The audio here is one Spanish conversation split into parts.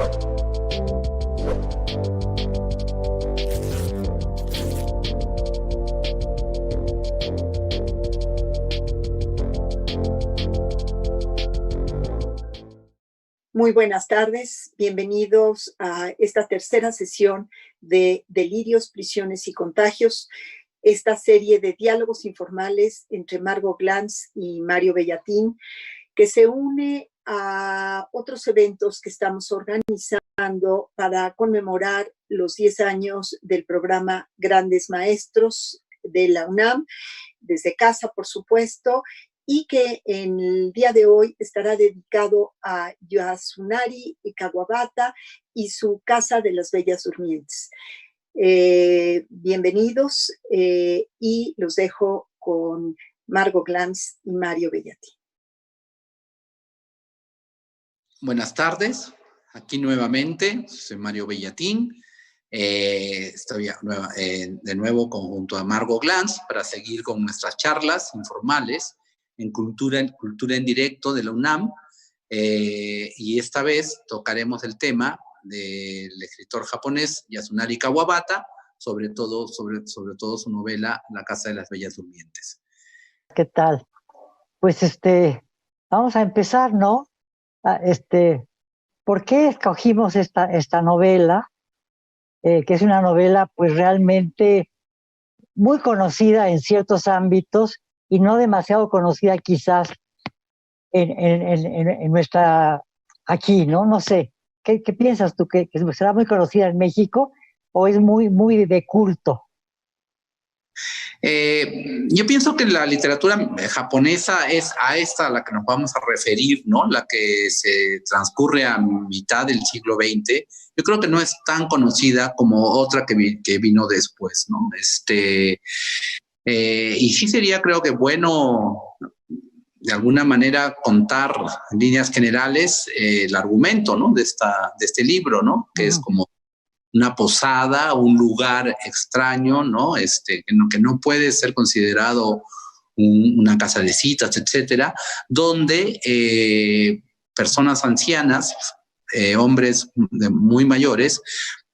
Muy buenas tardes, bienvenidos a esta tercera sesión de Delirios, Prisiones y Contagios, esta serie de diálogos informales entre Margot Glantz y Mario Bellatín, que se une a otros eventos que estamos organizando para conmemorar los 10 años del programa Grandes Maestros de la UNAM, desde casa, por supuesto, y que en el día de hoy estará dedicado a Yasunari Kawabata y su Casa de las Bellas Durmientes. Bienvenidos y los dejo con Margot Glantz y Mario Bellatín. Buenas tardes, aquí nuevamente, soy Mario Bellatín. Estoy de nuevo junto a Margot Glantz para seguir con nuestras charlas informales en cultura en directo de la UNAM, y esta vez tocaremos el tema del escritor japonés Yasunari Kawabata, sobre todo su novela La Casa de las Bellas Durmientes. ¿Qué tal? Pues vamos a empezar, ¿no? ¿Por qué escogimos esta novela? Que es una novela pues realmente muy conocida en ciertos ámbitos y no demasiado conocida quizás en nuestra, aquí, ¿no? No sé, ¿qué piensas tú? ¿Que será muy conocida en México o es muy, muy de culto? Yo pienso que la literatura japonesa es a esta a la que nos vamos a referir, ¿no? La que se transcurre a mitad del siglo XX. Yo creo que no es tan conocida como otra que vino después, ¿no? Y sí sería, creo que bueno, de alguna manera contar en líneas generales el argumento, ¿no? de este libro, ¿no? Que es como una posada, un lugar extraño, ¿no? Que no puede ser considerado una casa de citas, etcétera, donde personas ancianas, hombres muy mayores,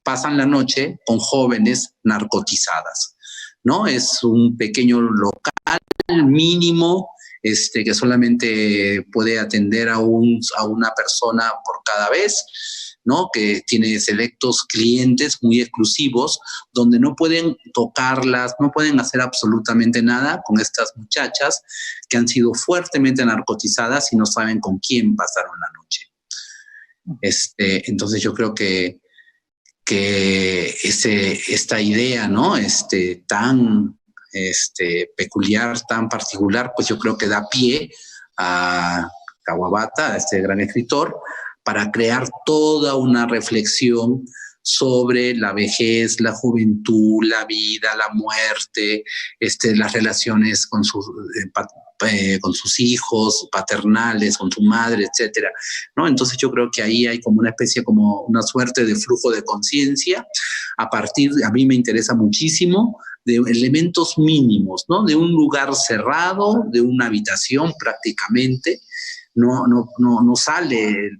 pasan la noche con jóvenes narcotizadas, ¿no? Es un pequeño local mínimo que solamente puede atender a una persona por cada vez, ¿no? Que tiene selectos clientes muy exclusivos, donde no pueden tocarlas, no pueden hacer absolutamente nada con estas muchachas que han sido fuertemente narcotizadas y no saben con quién pasaron la noche. Entonces yo creo que esta idea, ¿no? Tan peculiar, tan particular, pues yo creo que da pie a Kawabata, a este gran escritor, para crear toda una reflexión sobre la vejez, la juventud, la vida, la muerte, las relaciones con sus hijos paternales, con su madre, etcétera, ¿no? Entonces yo creo que ahí hay como una especie, como una suerte de flujo de conciencia. A mí me interesa muchísimo de elementos mínimos, ¿no? De un lugar cerrado, de una habitación prácticamente. No sale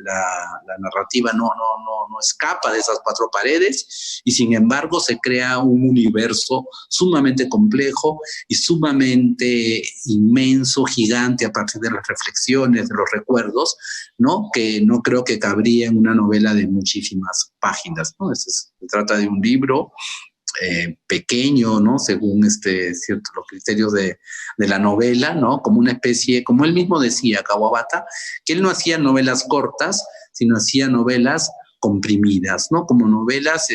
la narrativa, no escapa de esas cuatro paredes, y sin embargo se crea un universo sumamente complejo y sumamente inmenso, gigante, a partir de las reflexiones, de los recuerdos, ¿no? Que no creo que cabría en una novela de muchísimas páginas, ¿no? Se trata de un libro pequeño, ¿no? Según los criterios de la novela, ¿no? Como una especie, como él mismo decía, Kawabata, que él no hacía novelas cortas, sino hacía novelas comprimidas, ¿no? Como novelas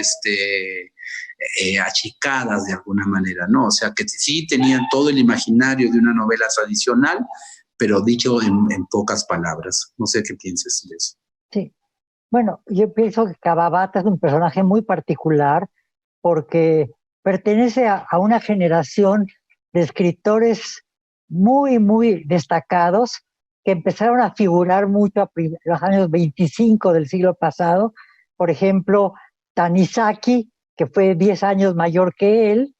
achicadas de alguna manera, ¿no? O sea, que sí tenían todo el imaginario de una novela tradicional, pero dicho en pocas palabras. No sé qué pienses de eso. Sí. Bueno, yo pienso que Kawabata es un personaje muy particular porque pertenece a una generación de escritores muy, muy destacados que empezaron a figurar mucho a los años 25 del siglo pasado. Por ejemplo, Tanizaki, que fue 10 años mayor que él.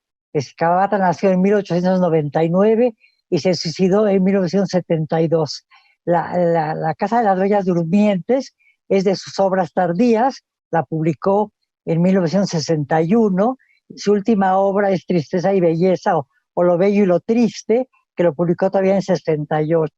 Kawabata nació en 1899 y se suicidó en 1972. La Casa de las Bellas Durmientes es de sus obras tardías, la publicó en 1961, su última obra es Tristeza y Belleza o Lo Bello y lo Triste, que lo publicó todavía en 68.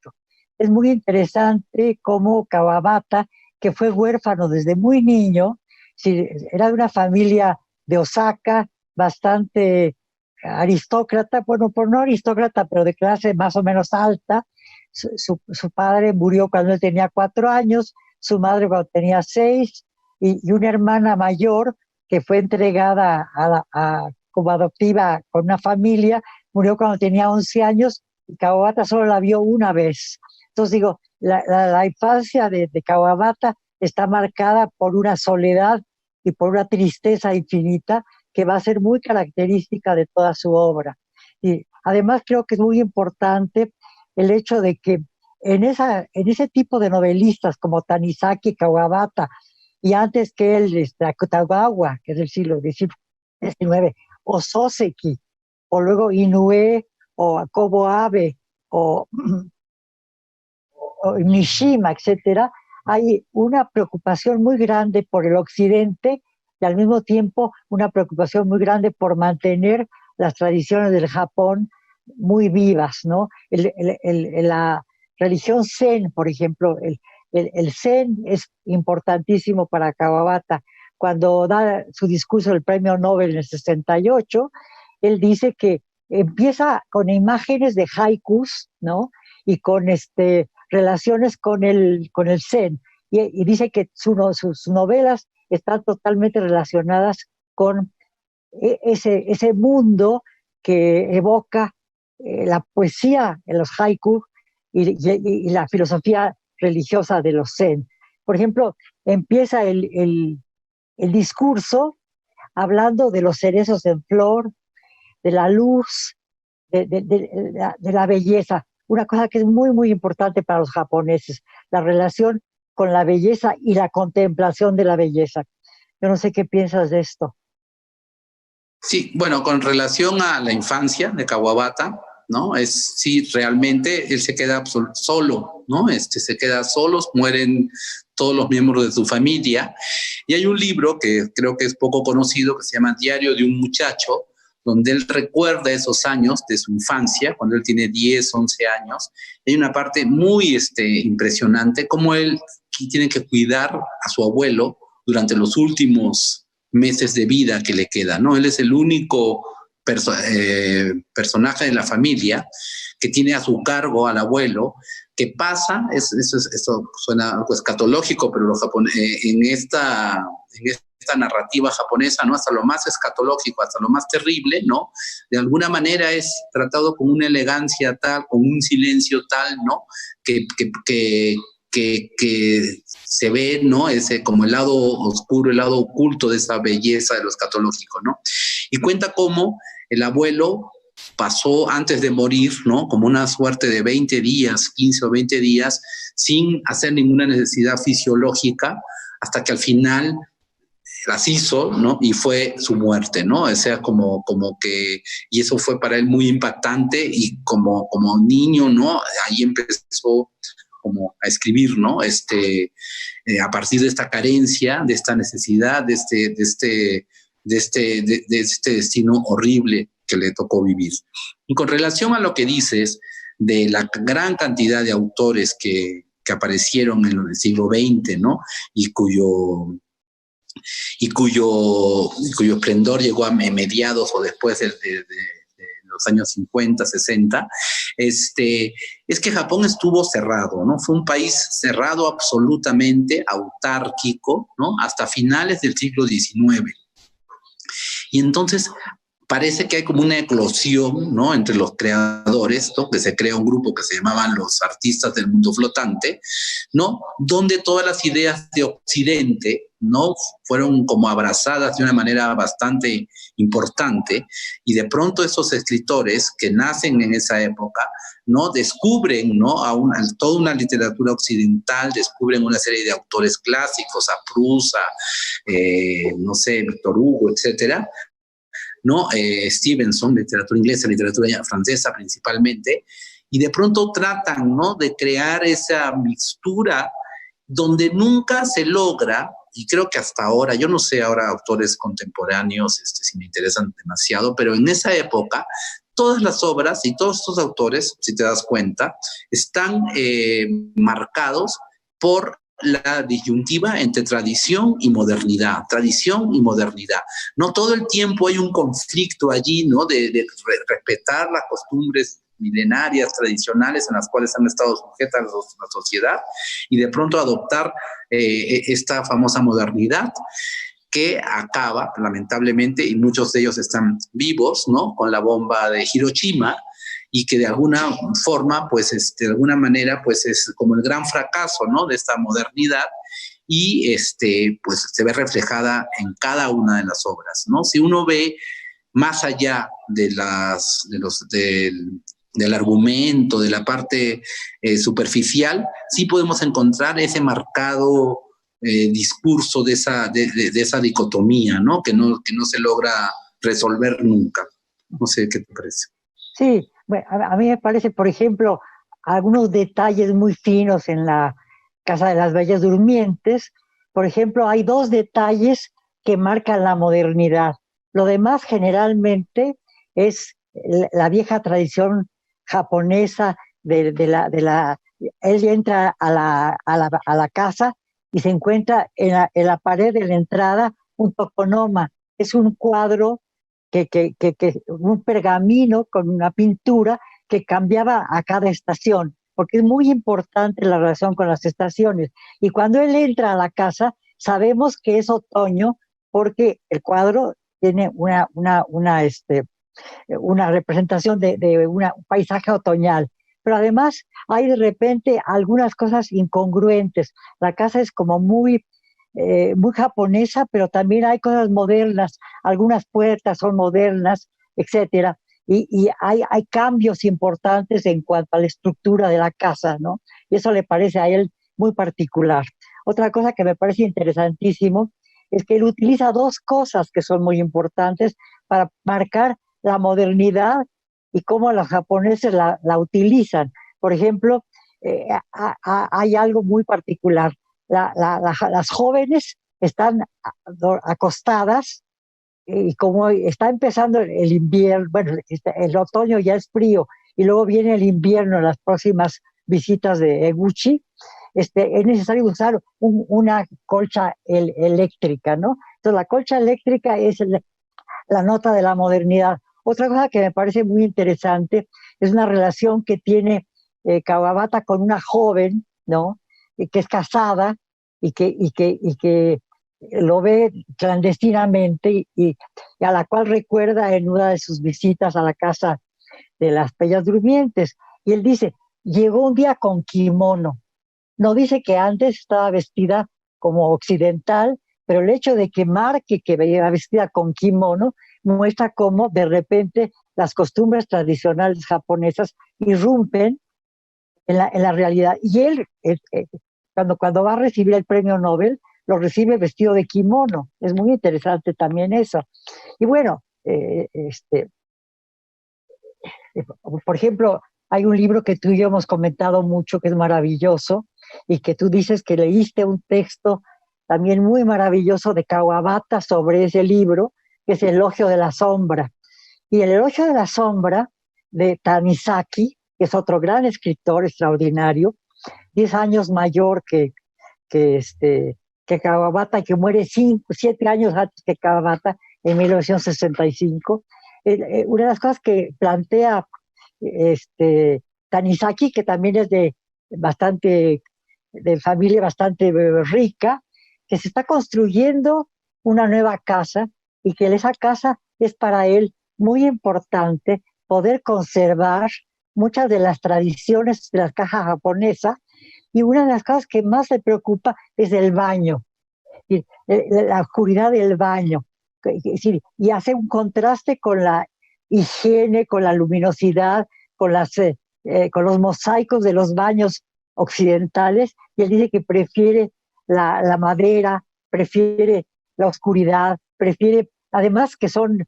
Es muy interesante cómo Kawabata, que fue huérfano desde muy niño, era de una familia de Osaka bastante aristócrata, bueno, por no aristócrata, pero de clase más o menos alta. Su padre murió cuando él tenía 4 años, su madre cuando tenía 6, y una hermana mayor que fue entregada como adoptiva con una familia, murió cuando tenía 11 años, y Kawabata solo la vio una vez. Entonces digo, la infancia de Kawabata está marcada por una soledad y por una tristeza infinita que va a ser muy característica de toda su obra. Y además creo que es muy importante el hecho de que en ese tipo de novelistas como Tanizaki Kawabata, y antes que él, Akutagawa, que es del siglo XIX, o Soseki, o luego Inoue, o Kobo Abe, o Mishima, etcétera, hay una preocupación muy grande por el occidente y al mismo tiempo una preocupación muy grande por mantener las tradiciones del Japón muy vivas, ¿no? La religión Zen, por ejemplo, el Zen es importantísimo para Kawabata. Cuando da su discurso del Premio Nobel en el 68, él dice que empieza con imágenes de haikus, ¿no? Y con relaciones con el Zen. Y dice que sus novelas están totalmente relacionadas con ese mundo que evoca la poesía en los haiku y la filosofía religiosa de los Zen. Por ejemplo, empieza el discurso hablando de los cerezos en flor, de la luz, de la belleza. Una cosa que es muy, muy importante para los japoneses, la relación con la belleza y la contemplación de la belleza. Yo no sé qué piensas de esto. Sí, bueno, con relación a la infancia de Kawabata, ¿no? Sí, realmente él se queda solo, ¿no? Se queda solo, mueren todos los miembros de su familia. Y hay un libro que creo que es poco conocido que se llama Diario de un muchacho, donde él recuerda esos años de su infancia, cuando él tiene 10, 11 años. Hay una parte muy impresionante, cómo él tiene que cuidar a su abuelo durante los últimos meses de vida que le queda, ¿no? Él es el único personaje de la familia que tiene a su cargo al abuelo, que pasa, eso suena algo escatológico, pero en esta narrativa japonesa, ¿no? Hasta lo más escatológico, hasta lo más terrible, ¿no? De alguna manera es tratado con una elegancia tal, con un silencio tal, ¿no? Que se ve, ¿no? Como el lado oscuro, el lado oculto de esa belleza de lo escatológico, ¿no? Y cuenta cómo el abuelo pasó antes de morir, ¿no? Como una suerte de 20 días, 15 o 20 días, sin hacer ninguna necesidad fisiológica, hasta que al final las hizo, ¿no? Y fue su muerte, ¿no? O sea, como que, y eso fue para él muy impactante, y como niño, ¿no? Ahí empezó como a escribir, ¿no? A partir de esta carencia, de esta necesidad, de este destino horrible que le tocó vivir. Y con relación a lo que dices de la gran cantidad de autores que aparecieron en el siglo XX, ¿no? Y cuyo esplendor llegó a mediados o después de los años 50, 60, es que Japón estuvo cerrado, ¿no? Fue un país cerrado absolutamente, autárquico, ¿no? Hasta finales del siglo XIX. Y entonces parece que hay como una eclosión, ¿no? Entre los creadores, ¿no? Que se crea un grupo que se llamaban los artistas del mundo flotante, ¿no? Donde todas las ideas de Occidente, ¿no? Fueron como abrazadas de una manera bastante importante, y de pronto esos escritores que nacen en esa época, ¿no? Descubren, ¿no? Toda una literatura occidental, descubren una serie de autores clásicos, a Proust, no sé, Víctor Hugo, etcétera, ¿no? Stevenson, literatura inglesa, literatura francesa principalmente, y de pronto tratan, ¿no? De crear esa mixtura donde nunca se logra, y creo que hasta ahora, yo no sé ahora autores contemporáneos si me interesan demasiado, pero en esa época todas las obras y todos estos autores, si te das cuenta, están marcados por la disyuntiva entre tradición y modernidad, tradición y modernidad. No todo el tiempo hay un conflicto allí, ¿no? De respetar las costumbres milenarias, tradicionales, en las cuales han estado sujetas la sociedad, y de pronto adoptar esta famosa modernidad que acaba, lamentablemente, y muchos de ellos están vivos, ¿no? Con la bomba de Hiroshima, y que de alguna forma, pues, de alguna manera, pues, es como el gran fracaso, ¿no? De esta modernidad, y pues se ve reflejada en cada una de las obras, ¿no? Si uno ve más allá del argumento, de la parte superficial, sí podemos encontrar ese marcado discurso de esa dicotomía, ¿no? Que no se logra resolver nunca. No sé qué te parece. Sí, bueno, a mí me parece, por ejemplo, algunos detalles muy finos en la Casa de las Bellas Durmientes. Por ejemplo, hay dos detalles que marcan la modernidad. Lo demás generalmente es la vieja tradición japonesa él entra a la casa y se encuentra en la pared de la entrada un tokonoma. Es un cuadro un pergamino con una pintura que cambiaba a cada estación, porque es muy importante la relación con las estaciones. Y cuando él entra a la casa, sabemos que es otoño, porque el cuadro tiene una representación de un paisaje otoñal. Pero además hay de repente algunas cosas incongruentes. La casa es como muy japonesa, pero también hay cosas modernas, algunas puertas son modernas, etcétera, y hay cambios importantes en cuanto a la estructura de la casa, ¿no? Y eso le parece a él muy particular. Otra cosa que me parece interesantísimo es que él utiliza dos cosas que son muy importantes para marcar la modernidad y cómo los japoneses la utilizan. Por ejemplo, hay algo muy particular. Las jóvenes están acostadas y como está empezando el invierno, bueno, el otoño ya es frío y luego viene el invierno, las próximas visitas de Eguchi, es necesario usar una colcha eléctrica, ¿no? Entonces la colcha eléctrica es la nota de la modernidad. Otra cosa que me parece muy interesante es una relación que tiene Kawabata con una joven, ¿no? Que es casada y que lo ve clandestinamente y a la cual recuerda en una de sus visitas a la casa de las Bellas Durmientes. Y él dice, llegó un día con kimono. No dice que antes estaba vestida como occidental, pero el hecho de que marque que iba vestida con kimono muestra cómo de repente las costumbres tradicionales japonesas irrumpen en la realidad. Y él, cuando va a recibir el premio Nobel, lo recibe vestido de kimono. Es muy interesante también eso. Y bueno, por ejemplo, hay un libro que tú y yo hemos comentado mucho, que es maravilloso, y que tú dices que leíste un texto también muy maravilloso de Kawabata sobre ese libro, que es El Elogio de la Sombra. Y El Elogio de la Sombra de Tanizaki, que es otro gran escritor extraordinario, 10 años mayor que, que Kawabata, que muere 7 años antes que Kawabata, en 1965. Una de las cosas que plantea Tanizaki, que también es de familia bastante rica, que se está construyendo una nueva casa y que esa casa es para él muy importante poder conservar muchas de las tradiciones de la caja japonesa, y una de las cosas que más le preocupa es el baño, y la oscuridad del baño, y hace un contraste con la higiene, con la luminosidad, con los mosaicos de los baños occidentales, y él dice que prefiere la madera, prefiere la oscuridad, prefiere, además que son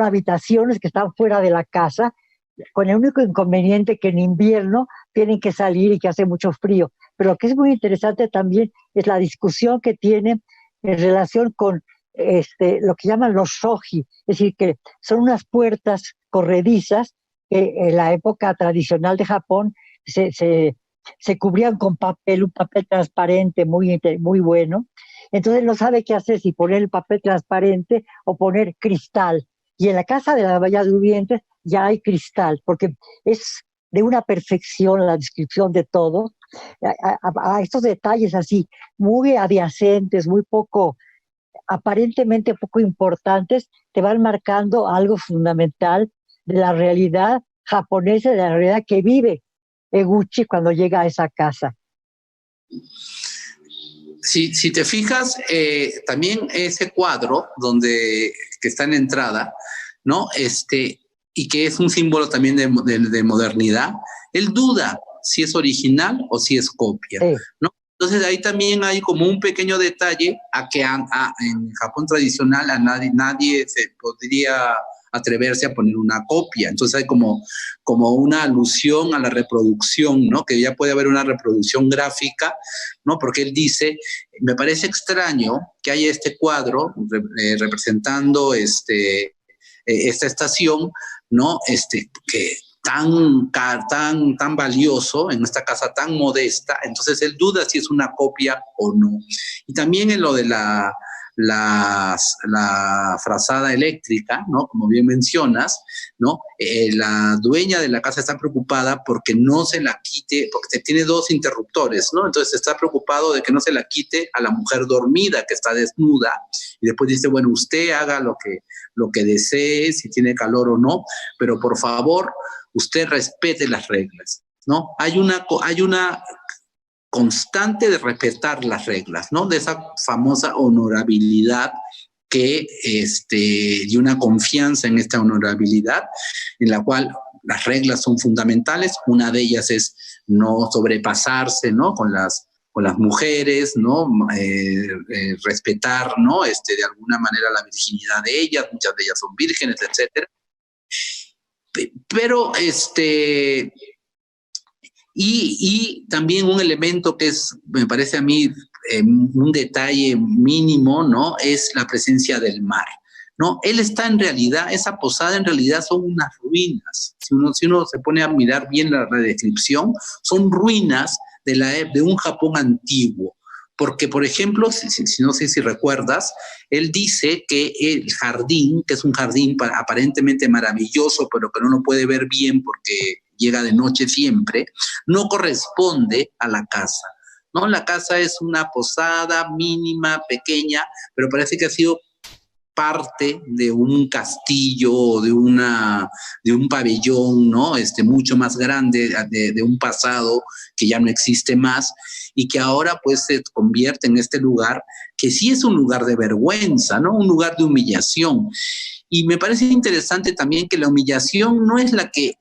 habitaciones que están fuera de la casa, con el único inconveniente que en invierno tienen que salir y que hace mucho frío, pero lo que es muy interesante también es la discusión que tiene en relación con lo que llaman los shoji, es decir, que son unas puertas corredizas que en la época tradicional de Japón se cubrían con papel, un papel transparente muy bueno. Entonces no sabe qué hacer, si poner el papel transparente o poner cristal. Y en la casa de la Bella Durmiente ya hay cristal, porque es de una perfección la descripción de todo, a estos detalles así, muy adyacentes, muy poco, aparentemente poco importantes, te van marcando algo fundamental de la realidad japonesa, de la realidad que vive Eguchi cuando llega a esa casa. Si te fijas, también ese cuadro que está en la entrada, ¿no? Y que es un símbolo también de modernidad, él duda si es original o si es copia, sí, ¿no? Entonces ahí también hay como un pequeño detalle en Japón tradicional a nadie se podría atreverse a poner una copia. Entonces hay como una alusión a la reproducción, ¿no? Que ya puede haber una reproducción gráfica, ¿no? Porque él dice, me parece extraño que haya este cuadro representando esta estación, ¿no? Que tan valioso en esta casa tan modesta. Entonces él duda si es una copia o no. Y también en lo de la frazada eléctrica, ¿no? Como bien mencionas, ¿no? La dueña de la casa está preocupada porque no se la quite, porque tiene 2 interruptores, ¿no? Entonces está preocupado de que no se la quite a la mujer dormida que está desnuda, y después dice, bueno, usted haga lo que desee, si tiene calor o no, pero por favor, usted respete las reglas, ¿no? Hay una constante de respetar las reglas, ¿no? De esa famosa honorabilidad y una confianza en esta honorabilidad, en la cual las reglas son fundamentales. Una de ellas es no sobrepasarse, ¿no? Con las mujeres, ¿no? Respetar, ¿no? De alguna manera la virginidad de ellas, muchas de ellas son vírgenes, etcétera. Pero y también un elemento que me parece a mí un detalle mínimo, ¿no? Es la presencia del mar, ¿no? Esa posada en realidad son unas ruinas. Si uno se pone a mirar bien la descripción, son ruinas de un Japón antiguo. Porque, por ejemplo, no sé si recuerdas, él dice que el jardín, que es un jardín aparentemente maravilloso, pero que no lo puede ver bien porque llega de noche siempre, no corresponde a la casa, ¿no? La casa es una posada mínima, pequeña, pero parece que ha sido parte de un castillo o de un pabellón, ¿no? Mucho más grande, de un pasado que ya no existe más y que ahora pues se convierte en este lugar que sí es un lugar de vergüenza, ¿no? Un lugar de humillación. Y me parece interesante también que la humillación no es la que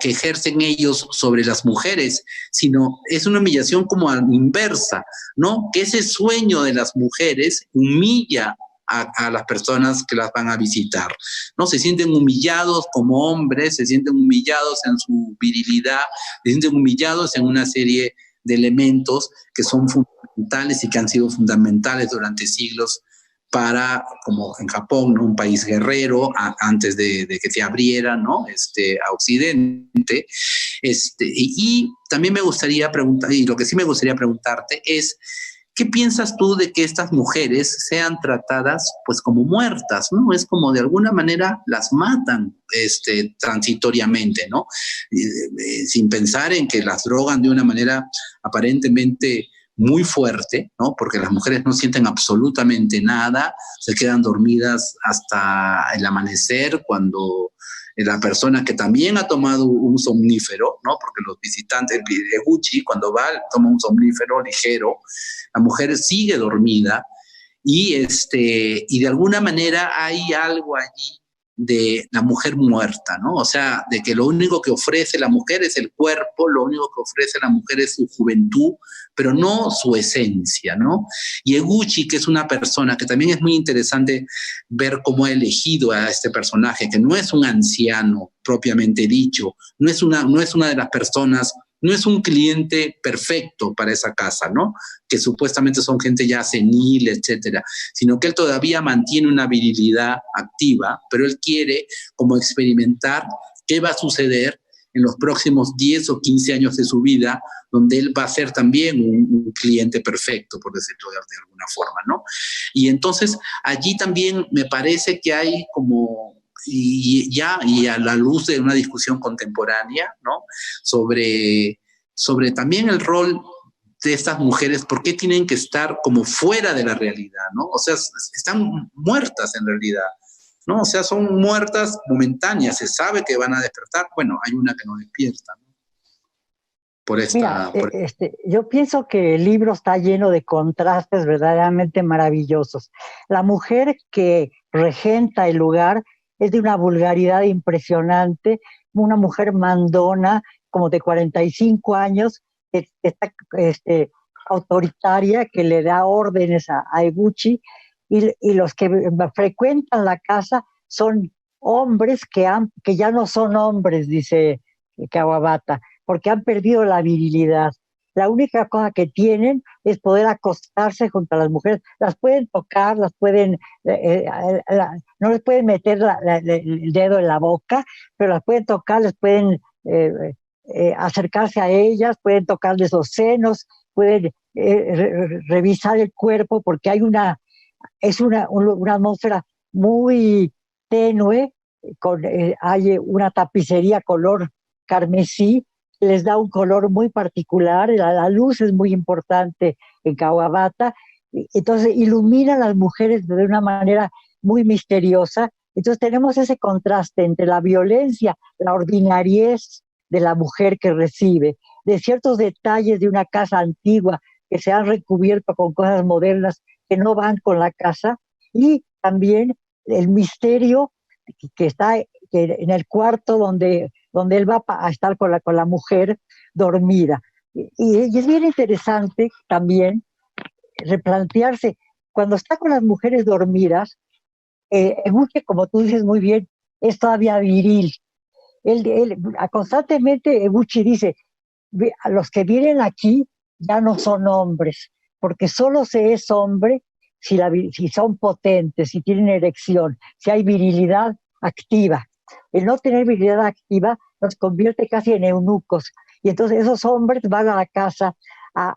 ejercen ellos sobre las mujeres, sino es una humillación como inversa, ¿no? Que ese sueño de las mujeres humilla a las personas que las van a visitar, ¿no? Se sienten humillados como hombres, se sienten humillados en su virilidad, se sienten humillados en una serie de elementos que son fundamentales y que han sido fundamentales durante siglos para, como en Japón, ¿no? Un país guerrero, antes de que se abriera, ¿no? A Occidente. Y también me gustaría preguntar, y lo que sí me gustaría preguntarte es, ¿qué piensas tú de que estas mujeres sean tratadas pues como muertas, ¿no? Es como de alguna manera las matan transitoriamente, ¿no? Sin pensar en que las drogan de una manera aparentemente muy fuerte, ¿no? Porque las mujeres no sienten absolutamente nada, se quedan dormidas hasta el amanecer cuando la persona que también ha tomado un somnífero, ¿no? Porque los visitantes, Eguchi, cuando va, toma un somnífero ligero, la mujer sigue dormida y de alguna manera hay algo allí de la mujer muerta, ¿no? O sea, de que lo único que ofrece la mujer es el cuerpo, lo único que ofrece la mujer es su juventud, pero no su esencia, ¿no? Y Eguchi, que es una persona que también es muy interesante ver cómo ha elegido a este personaje, que no es un anciano propiamente dicho, no es una de las personas no es un cliente perfecto para esa casa, ¿no? Que supuestamente son gente ya senil, etcétera, sino que él todavía mantiene una virilidad activa, pero él quiere como experimentar qué va a suceder en los próximos 10 o 15 años de su vida, donde él va a ser también un cliente perfecto, por decirlo de alguna forma, ¿no? Y entonces allí también me parece que hay como, y a la luz de una discusión contemporánea, ¿no? Sobre también el rol de estas mujeres, por qué tienen que estar como fuera de la realidad, ¿no? O sea, están muertas en realidad, ¿no? O sea, son muertas momentáneas, se sabe que van a despertar, bueno, hay una que no despierta, ¿no? Mira, yo pienso que el libro está lleno de contrastes verdaderamente maravillosos. La mujer que regenta el lugar es de una vulgaridad impresionante, una mujer mandona, como de 45 años, que está autoritaria, que le da órdenes a Eguchi, y los que frecuentan la casa son hombres que ya no son hombres, dice Kawabata, porque han perdido la virilidad. La única cosa que tienen es poder acostarse junto a las mujeres. Las pueden tocar, las pueden, no les pueden meter el dedo en la boca, pero las pueden tocar, les pueden acercarse a ellas, pueden tocarles los senos, pueden revisar el cuerpo, porque hay una atmósfera muy tenue, hay una tapicería color carmesí, les da un color muy particular, la luz es muy importante en Kawabata, entonces ilumina a las mujeres de una manera muy misteriosa. Entonces tenemos ese contraste entre la violencia, la ordinariez de la mujer que recibe, de ciertos detalles de una casa antigua que se han recubierto con cosas modernas que no van con la casa, y también el misterio que está en el cuarto donde él va a estar con la mujer dormida. Y es bien interesante también replantearse, cuando está con las mujeres dormidas, Eguchi, como tú dices muy bien, es todavía viril. Constantemente Eguchi dice, a los que vienen aquí ya no son hombres, porque solo se es hombre si son potentes, si tienen erección, si hay virilidad activa. El no tener virilidad activa nos convierte casi en eunucos. Y entonces esos hombres van a la casa a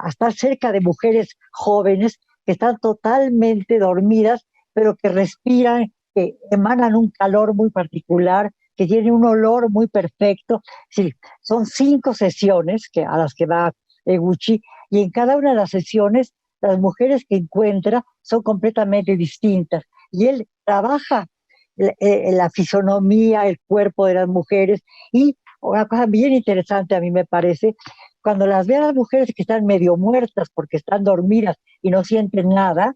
estar cerca de mujeres jóvenes que están totalmente dormidas, pero que respiran, que emanan un calor muy particular, que tienen un olor muy perfecto. Sí, son 5 sesiones a las que va Eguchi, y en cada una de las sesiones las mujeres que encuentra son completamente distintas. Y él trabaja la fisonomía, el cuerpo de las mujeres. Y una cosa bien interesante a mí me parece, cuando las ve a las mujeres que están medio muertas porque están dormidas y no sienten nada,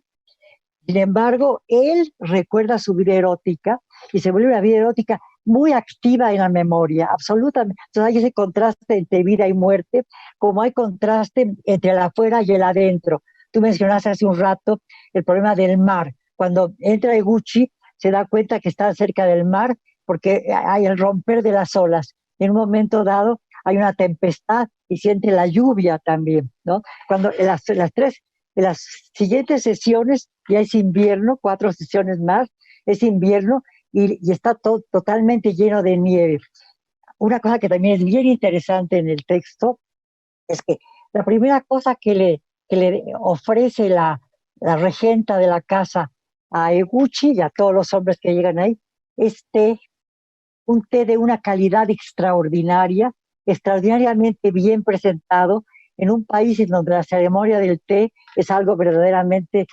sin embargo, él recuerda su vida erótica y se vuelve una vida erótica muy activa en la memoria, absolutamente. Entonces hay ese contraste entre vida y muerte, como hay contraste entre el afuera y el adentro. Tú mencionaste hace un rato el problema del mar. Cuando entra Eguchi, se da cuenta que está cerca del mar porque hay el romper de las olas. En un momento dado hay una tempestad y siente la lluvia también, ¿no? Cuando en las siguientes sesiones ya es invierno, 4 sesiones más, es invierno y está totalmente lleno de nieve. Una cosa que también es bien interesante en el texto es que la primera cosa que le ofrece la regenta de la casa a Eguchi y a todos los hombres que llegan ahí es un té de una calidad extraordinaria, extraordinariamente bien presentado, en un país en donde la ceremonia del té es algo verdaderamente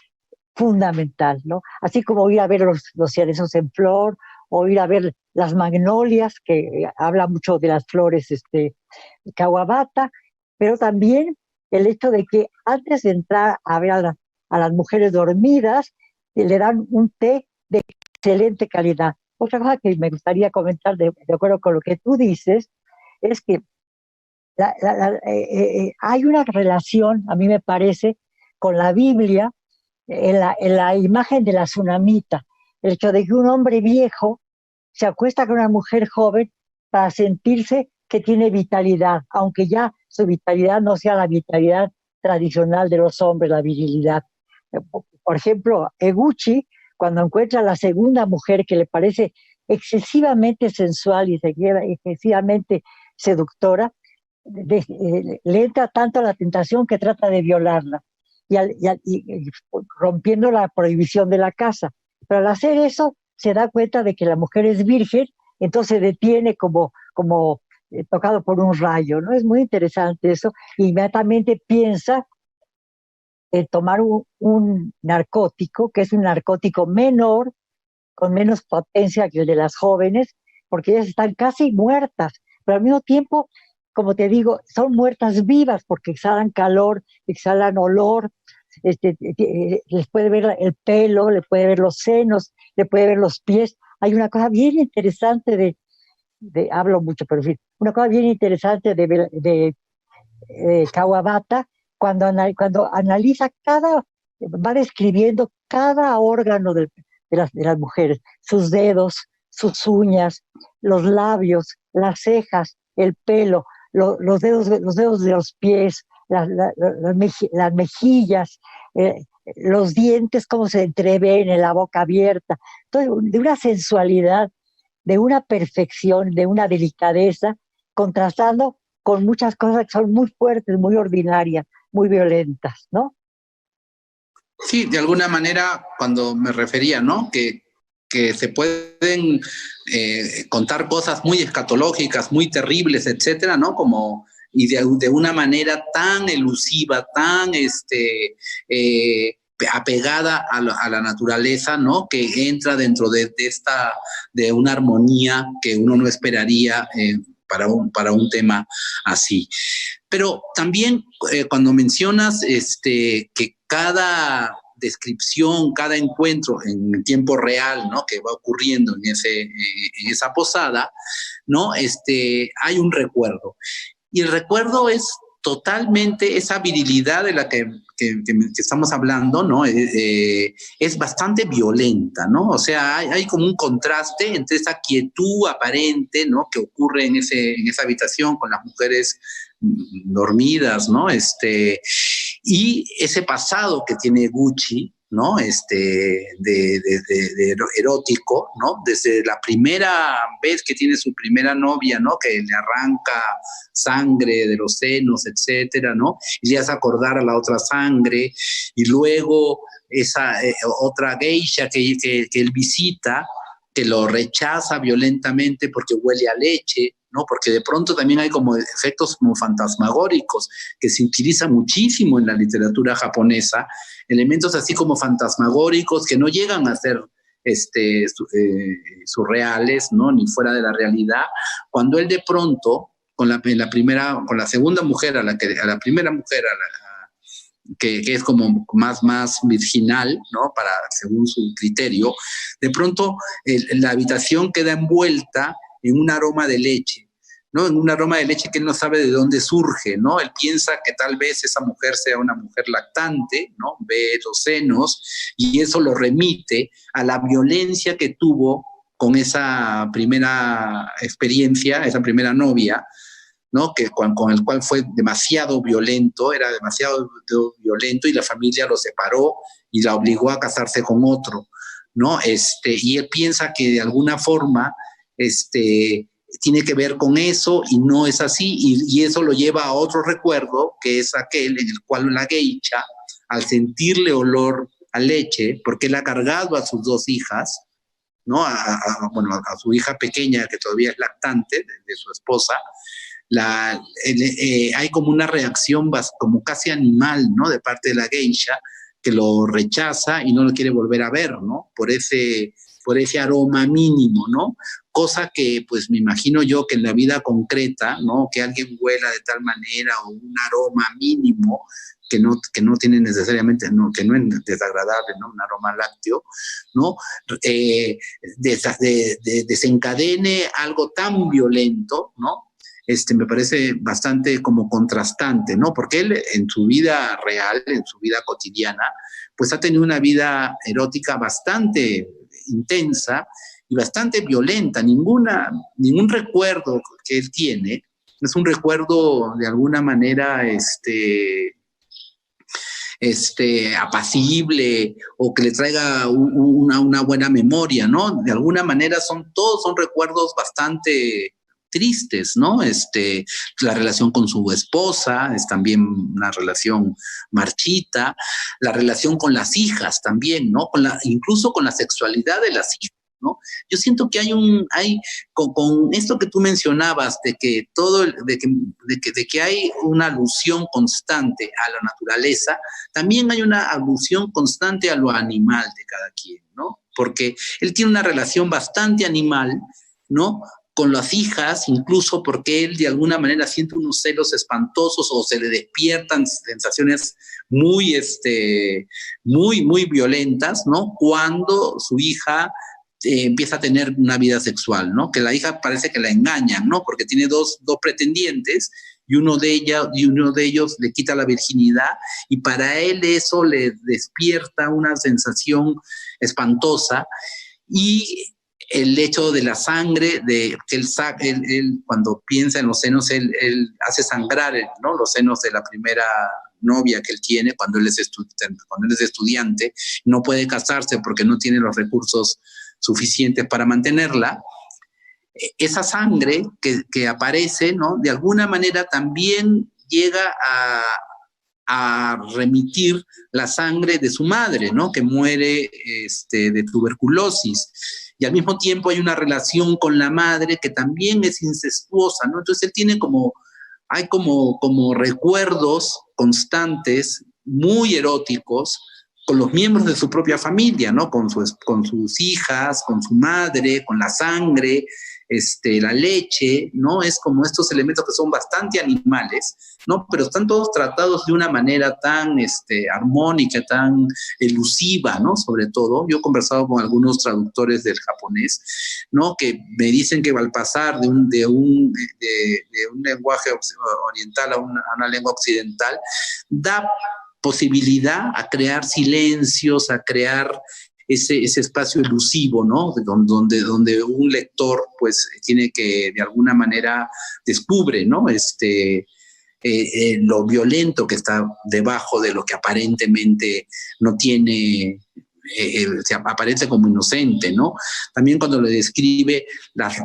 fundamental, ¿no? Así como ir a ver los cerezos en flor, o ir a ver las magnolias, que habla mucho de las flores Kawabata, pero también el hecho de que antes de entrar a ver a las mujeres dormidas, le dan un té de excelente calidad. Otra cosa que me gustaría comentar, de acuerdo con lo que tú dices, es que hay una relación, a mí me parece, con la Biblia, en la imagen de la tsunamita, el hecho de que un hombre viejo se acuesta con una mujer joven para sentirse que tiene vitalidad, aunque ya su vitalidad no sea la vitalidad tradicional de los hombres, la virilidad. Por ejemplo, Eguchi, cuando encuentra a la segunda mujer que le parece excesivamente sensual y excesivamente seductora, le entra tanto a la tentación que trata de violarla y rompiendo la prohibición de la casa. Pero al hacer eso se da cuenta de que la mujer es virgen, entonces se detiene como tocado por un rayo, ¿no? Es muy interesante eso. Inmediatamente piensa en tomar un narcótico, que es un narcótico menor, con menos potencia que el de las jóvenes, porque ellas están casi muertas, pero al mismo tiempo, como te digo, son muertas vivas porque exhalan calor, exhalan olor, les puede ver el pelo, le puede ver los senos, le puede ver los pies. Hay una cosa bien interesante hablo mucho, pero en fin, una cosa bien interesante de Kawabata, cuando analiza va describiendo cada órgano de las mujeres, sus dedos, sus uñas, los labios, las cejas, el pelo, los dedos de los pies, las mejillas, los dientes, cómo se entreven en la boca abierta, todo, de una sensualidad, de una perfección, de una delicadeza, contrastando con muchas cosas que son muy fuertes, muy ordinarias, muy violentas, ¿no? Sí, de alguna manera, cuando me refería, ¿no? Que se pueden contar cosas muy escatológicas, muy terribles, etcétera, ¿no? Y de una manera tan elusiva, tan apegada a la naturaleza, ¿no? Que entra dentro de una armonía que uno no esperaría para un tema así. Pero también cuando mencionas que cada descripción, cada encuentro en tiempo real, ¿no? Que va ocurriendo en esa posada, ¿no? Hay un recuerdo. Y el recuerdo es totalmente esa virilidad de la que estamos hablando, ¿no? Es bastante violenta, ¿no? O sea, hay como un contraste entre esa quietud aparente, ¿no? Que ocurre en esa habitación con las mujeres dormidas, ¿no? Y ese pasado que tiene Gucci, ¿no? De erótico, ¿no? Desde la primera vez que tiene su primera novia, ¿no? Que le arranca sangre de los senos, etcétera, ¿no? Y le hace acordar a la otra sangre, y luego esa otra geisha que él visita, que lo rechaza violentamente porque huele a leche, ¿no? Porque de pronto también hay como efectos como fantasmagóricos que se utilizan muchísimo en la literatura japonesa, elementos así como fantasmagóricos que no llegan a ser surreales, ¿no? Ni fuera de la realidad, cuando él de pronto con la segunda mujer que es como más virginal, ¿no? Según su criterio, de pronto la habitación queda envuelta en un aroma de leche, ¿no? En un aroma de leche que él no sabe de dónde surge, ¿no? Él piensa que tal vez esa mujer sea una mujer lactante, ¿no? Ve los senos y eso lo remite a la violencia que tuvo con esa primera experiencia, esa primera novia, ¿no? Con el cual fue demasiado violento, era demasiado violento y la familia lo separó y la obligó a casarse con otro, ¿no? Y él piensa que de alguna forma tiene que ver con eso y no es así, y eso lo lleva a otro recuerdo, que es aquel en el cual la geisha, al sentirle olor a leche, porque él ha cargado a sus dos hijas, ¿no? A su hija pequeña, que todavía es lactante, de su esposa, hay como una reacción como casi animal, ¿no? De parte de la geisha, que lo rechaza y no lo quiere volver a ver, ¿no? Por ese aroma mínimo, ¿no? Cosa que, pues, me imagino yo que en la vida concreta, ¿no? Que alguien huela de tal manera o un aroma mínimo que no tiene necesariamente, no, que no es desagradable, ¿no? Un aroma lácteo, ¿no? Desencadene algo tan violento, ¿no? Me parece bastante como contrastante, ¿no? Porque él en su vida real, en su vida cotidiana, pues ha tenido una vida erótica bastante intensa y bastante violenta. Ningún recuerdo que él tiene es un recuerdo de alguna manera apacible o que le traiga una buena memoria, ¿no? De alguna manera todos son recuerdos bastante tristes, ¿no? La relación con su esposa es también una relación marchita, la relación con las hijas también, ¿no? Incluso con la sexualidad de las hijas, ¿no? Yo siento que con esto que tú mencionabas, de que hay una alusión constante a la naturaleza, también hay una alusión constante a lo animal de cada quien, ¿no? Porque él tiene una relación bastante animal, ¿no? Con las hijas, incluso porque él de alguna manera siente unos celos espantosos o se le despiertan sensaciones muy violentas, ¿no? Cuando su hija empieza a tener una vida sexual, ¿no? Que la hija parece que la engañan, ¿no? Porque tiene dos pretendientes y uno de ellos le quita la virginidad y para él eso le despierta una sensación espantosa y el hecho de la sangre, de que él cuando piensa en los senos, él hace sangrar, ¿no? Los senos de la primera novia que él tiene cuando él es estudiante, no puede casarse porque no tiene los recursos suficientes para mantenerla. Esa sangre que aparece, ¿no? De alguna manera también llega a remitir la sangre de su madre, ¿no? Que muere de tuberculosis. Y al mismo tiempo hay una relación con la madre que también es incestuosa, ¿no? Entonces él tiene hay como recuerdos constantes, muy eróticos, con los miembros de su propia familia, ¿no? Con sus hijas, con su madre, con la sangre, la leche, ¿no? Es como estos elementos que son bastante animales, ¿no? Pero están todos tratados de una manera tan armónica, tan elusiva, ¿no? Sobre todo, yo he conversado con algunos traductores del japonés, ¿no? Que me dicen que al pasar de un lenguaje oriental a una lengua occidental, da posibilidad a crear silencios, a crear ese espacio elusivo, ¿no? Donde un lector, pues, tiene que, de alguna manera, descubre, ¿no? Lo violento que está debajo de lo que aparentemente no tiene, se aparece como inocente, ¿no? También cuando le describe las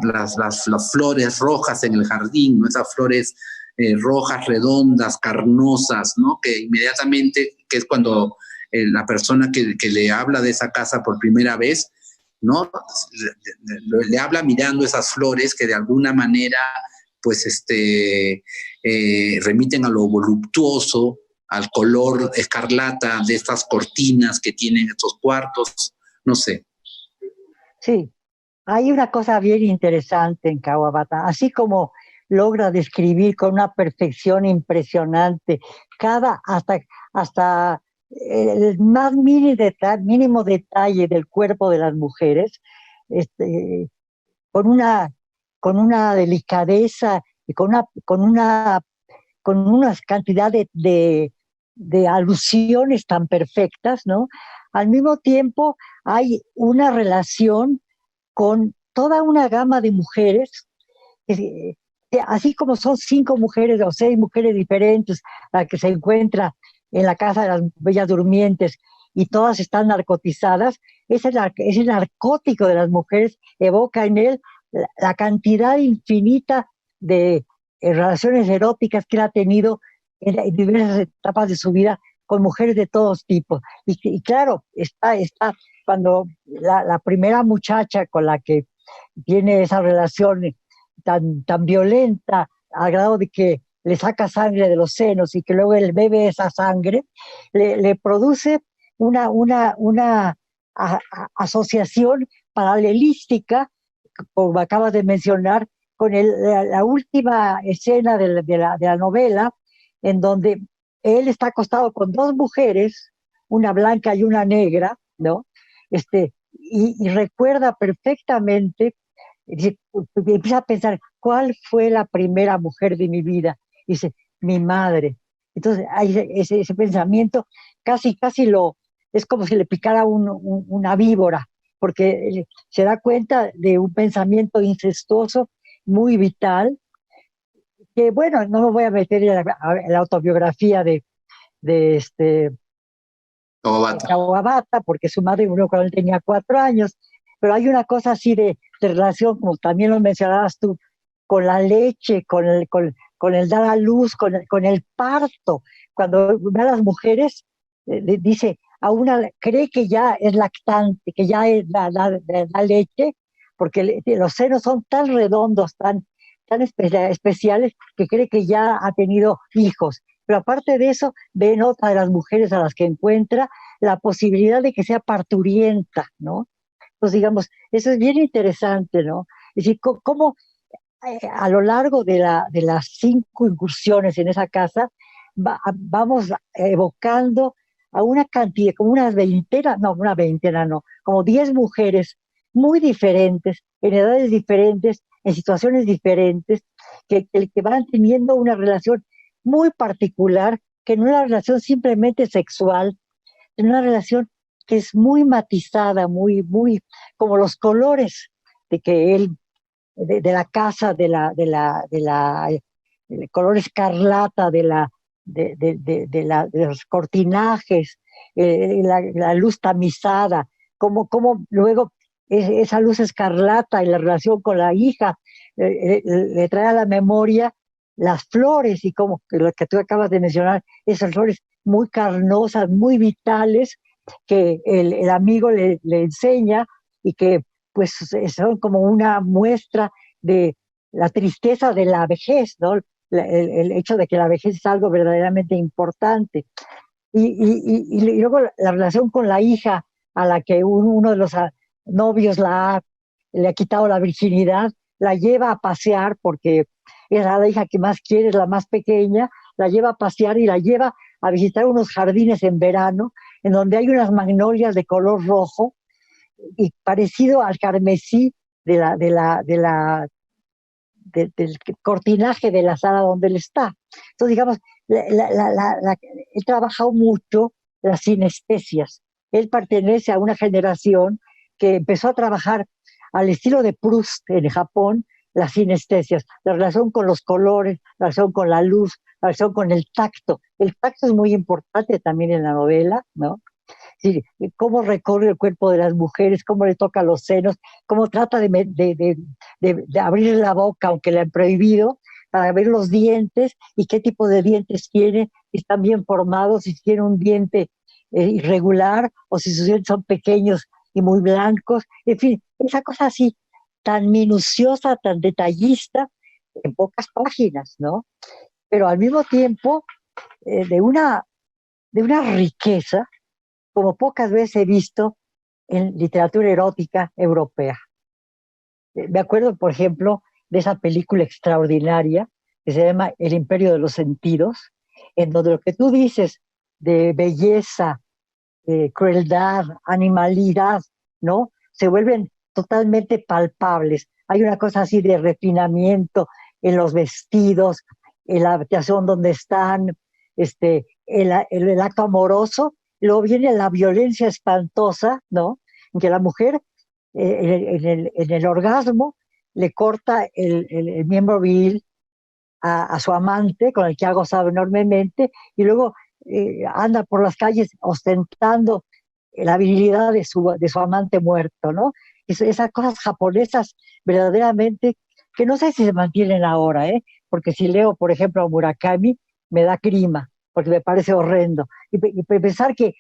flores rojas en el jardín, ¿no? Esas flores rojas, redondas, carnosas, ¿no? Que inmediatamente, que es cuando la persona que le habla de esa casa por primera vez, ¿no? Le habla mirando esas flores que de alguna manera, pues, remiten a lo voluptuoso, al color escarlata de estas cortinas que tienen estos cuartos, no sé. Sí, hay una cosa bien interesante en Kawabata, así como logra describir con una perfección impresionante hasta el más mínimo detalle del cuerpo de las mujeres, con con una delicadeza y con una cantidad de alusiones tan perfectas, ¿no? Al mismo tiempo hay una relación con toda una gama de mujeres, así como son 5 mujeres o 6 mujeres diferentes las que se encuentra en la casa de las bellas durmientes y todas están narcotizadas, ese narcótico de las mujeres evoca en él la cantidad infinita de relaciones eróticas que él ha tenido en diversas etapas de su vida con mujeres de todos tipos. Y claro, está cuando la primera muchacha con la que tiene esa relación tan violenta, al grado de que le saca sangre de los senos y que luego él bebe esa sangre, le produce una asociación paralelística, como acabas de mencionar, con la última escena de la novela, en donde él está acostado con 2 mujeres, una blanca y una negra, ¿no? Y recuerda perfectamente, empieza a pensar, ¿cuál fue la primera mujer de mi vida? Dice, mi madre. Entonces, hay ese pensamiento, casi es como si le picara una víbora, porque se da cuenta de un pensamiento incestuoso muy vital, que bueno, no me voy a meter en la autobiografía de Kawabata. Kawabata, porque su madre murió cuando él tenía 4 años, pero hay una cosa así de relación, como también lo mencionabas tú, con la leche, con el dar a luz, con el parto. Cuando ve a las mujeres, dice, a una cree que ya es lactante, que ya es la leche, porque los senos son tan redondos, tan especiales, que cree que ya ha tenido hijos. Pero aparte de eso, ve en otra de las mujeres a las que encuentra la posibilidad de que sea parturienta, ¿no? Entonces, digamos, eso es bien interesante, ¿no? Es decir, cómo a lo largo de las 5 incursiones en esa casa, vamos evocando a una cantidad, como unas veintenas, no, una veintena, no, como 10 mujeres muy diferentes, en edades diferentes, en situaciones diferentes, que van teniendo una relación muy particular, que no es una relación simplemente sexual, es una relación que es muy matizada, muy, como los colores de que él de la casa, del color escarlata, de los cortinajes, la luz tamizada, como luego esa luz escarlata y la relación con la hija le trae a la memoria las flores y como lo que tú acabas de mencionar, esas flores muy carnosas, muy vitales, que el amigo le enseña y que pues son como una muestra de la tristeza de la vejez, ¿no? El hecho de que la vejez es algo verdaderamente importante. Y luego la relación con la hija a la que uno de los novios le ha quitado la virginidad, la lleva a pasear porque es la hija que más quiere, es la más pequeña, la lleva a pasear y la lleva a visitar unos jardines en verano en donde hay unas magnolias de color rojo y parecido al carmesí del cortinaje de la sala donde él está. Entonces, digamos, él trabajado mucho las sinestesias. Él pertenece a una generación que empezó a trabajar al estilo de Proust en Japón, las sinestesias, la relación con los colores, la relación con la luz, la relación con el tacto. El tacto es muy importante también en la novela, ¿no? Sí, cómo recorre el cuerpo de las mujeres, cómo le toca los senos, cómo trata de abrir la boca, aunque le han prohibido, para ver los dientes y qué tipo de dientes tiene, si están bien formados, si tiene un diente irregular o si sus dientes son pequeños y muy blancos. En fin, esa cosa así, tan minuciosa, tan detallista, en pocas páginas, ¿no? Pero al mismo tiempo, de una riqueza como pocas veces he visto en literatura erótica europea. Me acuerdo, por ejemplo, de esa película extraordinaria que se llama El Imperio de los Sentidos, en donde lo que tú dices de belleza, crueldad, animalidad, ¿no? Se vuelven totalmente palpables. Hay una cosa así de refinamiento en los vestidos, en la habitación donde están, el acto amoroso, luego viene la violencia espantosa, ¿no? En que la mujer en el orgasmo le corta el miembro viril a su amante, con el que ha gozado enormemente, y luego anda por las calles ostentando la virilidad de su amante muerto, ¿no? Esas cosas japonesas verdaderamente que no sé si se mantienen ahora, ¿eh? Porque si leo, por ejemplo, a Murakami, me da grima, porque me parece horrendo. Y pensar que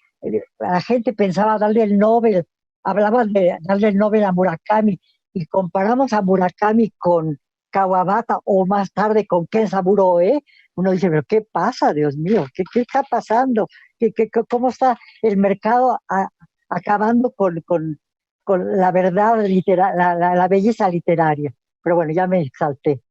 la gente pensaba darle el Nobel, hablaban de darle el Nobel a Murakami, y comparamos a Murakami con Kawabata o más tarde con Ken Saburo, uno dice, pero ¿qué pasa, Dios mío? ¿Qué está pasando? ¿Cómo está el mercado acabando con la verdad la belleza literaria? Pero bueno, ya me exalté.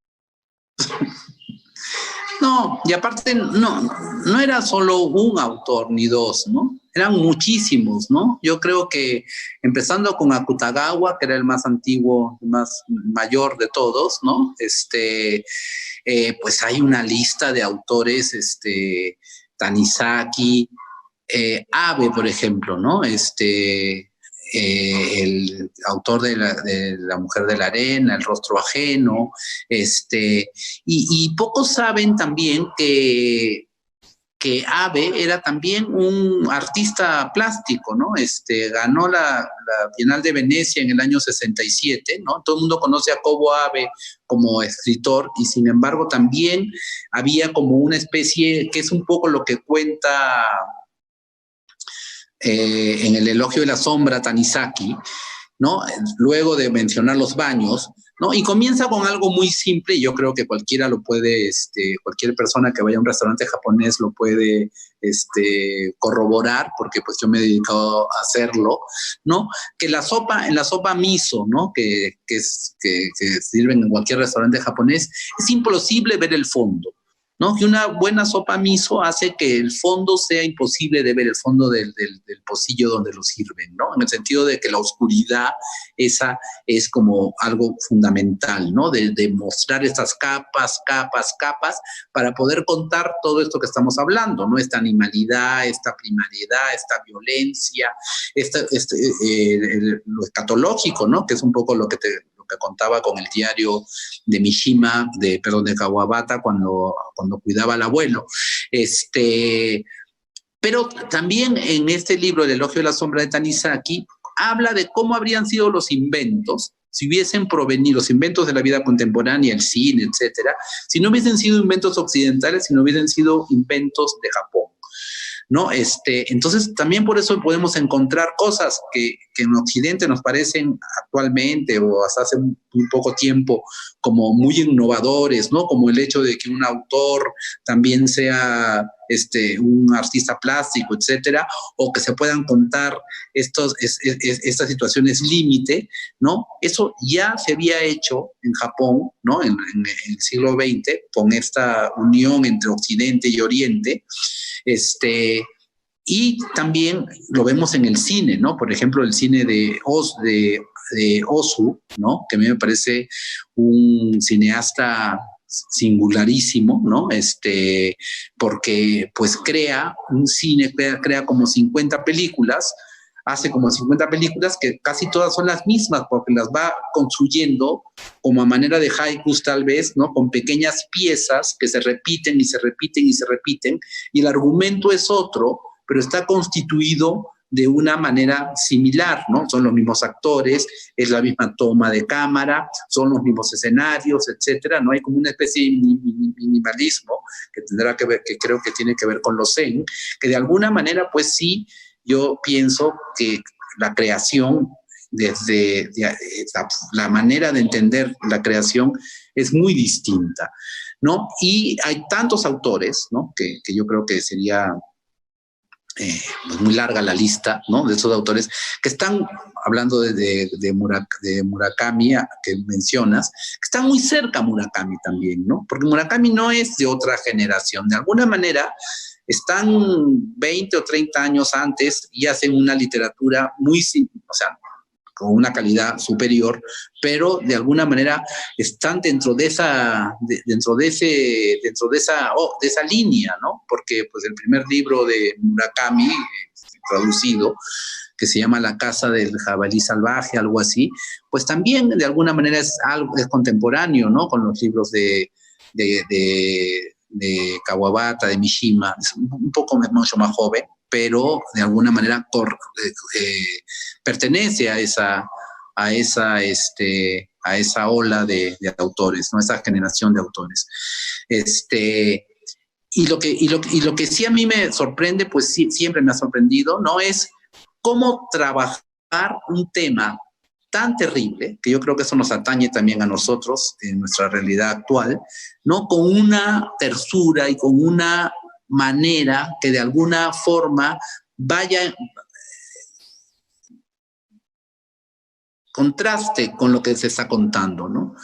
No, y aparte no era solo un autor ni dos, ¿no? Eran muchísimos, ¿no? Yo creo que empezando con Akutagawa, que era el más antiguo, el más mayor de todos, ¿no? Pues hay una lista de autores, Tanizaki, Abe, por ejemplo, ¿no? el autor de la Mujer de la Arena, El rostro ajeno, y pocos saben también que Abe era también un artista plástico, ¿no? Ganó la Bienal de Venecia en el año 67, ¿no? Todo el mundo conoce a Kobo Abe como escritor, y sin embargo también había como una especie, que es un poco lo que cuenta en el Elogio de la Sombra Tanizaki, ¿no? Luego de mencionar los baños, ¿no? Y comienza con algo muy simple, y yo creo que cualquiera lo puede, cualquier persona que vaya a un restaurante japonés lo puede corroborar, porque pues yo me he dedicado a hacerlo, ¿no? Que en la sopa miso, ¿no? Que sirven en cualquier restaurante japonés, es imposible ver el fondo, ¿no? Que una buena sopa miso hace que el fondo sea imposible de ver, el fondo del pocillo donde lo sirven, ¿no? En el sentido de que la oscuridad, esa es como algo fundamental, ¿no? De mostrar estas capas, para poder contar todo esto que estamos hablando, ¿no? Esta animalidad, esta primariedad, esta violencia, lo escatológico, ¿no? Que es un poco lo que contaba con el diario de Mishima, de Kawabata, cuando cuidaba al abuelo. Pero también en este libro, El elogio de la sombra de Tanizaki, habla de cómo habrían sido los inventos si hubiesen provenido, los inventos de la vida contemporánea, el cine, etcétera, si no hubiesen sido inventos occidentales, si no hubiesen sido inventos de Japón, ¿no? Entonces, también por eso podemos encontrar cosas que en Occidente nos parecen actualmente o hasta hace muy poco tiempo como muy innovadores, ¿no? Como el hecho de que un autor también sea un artista plástico, etcétera, o que se puedan contar estas situaciones límite, ¿no? Eso ya se había hecho en Japón, ¿no? En el siglo XX, con esta unión entre Occidente y Oriente, y también lo vemos en el cine, ¿no? Por ejemplo, el cine de Ozu, ¿no? Que a mí me parece un cineasta singularísimo, ¿no? Porque pues crea un cine, crea como 50 películas, hace como 50 películas que casi todas son las mismas, porque las va construyendo como a manera de haikus tal vez, ¿no? Con pequeñas piezas que se repiten y se repiten y se repiten, y el argumento es otro, pero está constituido de una manera similar, ¿no? Son los mismos actores, es la misma toma de cámara, son los mismos escenarios, etcétera. No hay como una especie de minimalismo que tendrá que ver, que creo que tiene que ver con los zen, que de alguna manera, pues sí, yo pienso que la creación, desde la manera de entender la creación, es muy distinta, ¿no? Y hay tantos autores, ¿no? Que yo creo que sería pues muy larga la lista, ¿no? De esos autores que están hablando de Murakami, que mencionas, que están muy cerca a Murakami también, ¿no? Porque Murakami no es de otra generación. De alguna manera están 20 o 30 años antes y hacen una literatura muy, o sea, con una calidad superior, pero de alguna manera están dentro de esa línea, ¿no? Porque pues el primer libro de Murakami, traducido, que se llama La casa del jabalí salvaje, algo así, pues también de alguna manera es contemporáneo, ¿no? Con los libros de Kawabata, de Mishima, es un poco mucho más joven, pero de alguna manera pertenece a esa ola de autores, ¿no? Esa generación de autores. Y lo que sí a mí me sorprende, pues sí, siempre me ha sorprendido, ¿no? Es cómo trabajar un tema tan terrible, que yo creo que eso nos atañe también a nosotros en nuestra realidad actual, ¿no? Con una tersura y con una manera que de alguna forma vaya contraste con lo que se está contando, ¿no?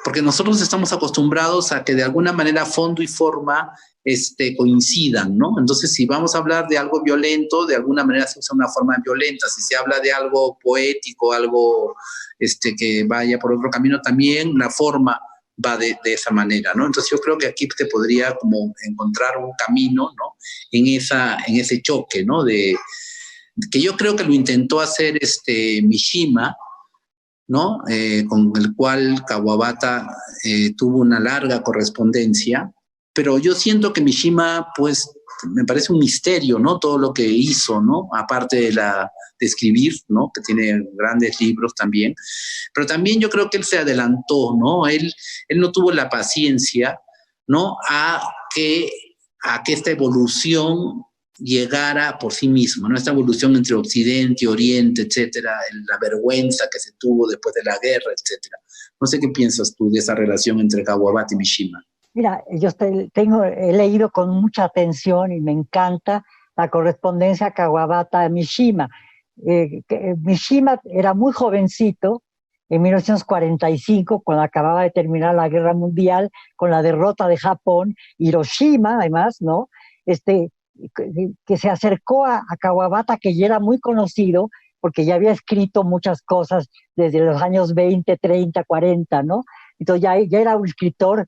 Porque nosotros estamos acostumbrados a que de alguna manera fondo y forma coincidan, ¿no? Entonces, si vamos a hablar de algo violento, de alguna manera se usa una forma violenta. Si se habla de algo poético, algo que vaya por otro camino, también la forma va de esa manera, ¿no? Entonces yo creo que aquí te podría como encontrar un camino, ¿no? En ese choque, ¿no? De que yo creo que lo intentó hacer Mishima, ¿no? Con el cual Kawabata tuvo una larga correspondencia, pero yo siento que Mishima, pues, me parece un misterio, ¿no? Todo lo que hizo, ¿no? Aparte de escribir, ¿no? Que tiene grandes libros también, pero también yo creo que él se adelantó, ¿no? Él no tuvo la paciencia, ¿no? A que esta evolución llegara por sí mismo, ¿no? Esta evolución entre Occidente y Oriente, etcétera, la vergüenza que se tuvo después de la guerra, etcétera. No sé qué piensas tú de esa relación entre Kawabata y Mishima. Mira, yo he leído con mucha atención y me encanta la correspondencia Kawabata-Mishima. Mishima era muy jovencito en 1945, cuando acababa de terminar la Guerra Mundial, con la derrota de Japón, Hiroshima, además, ¿no? Que se acercó a Kawabata, que ya era muy conocido, porque ya había escrito muchas cosas desde los años 20, 30, 40, ¿no? Entonces ya era un escritor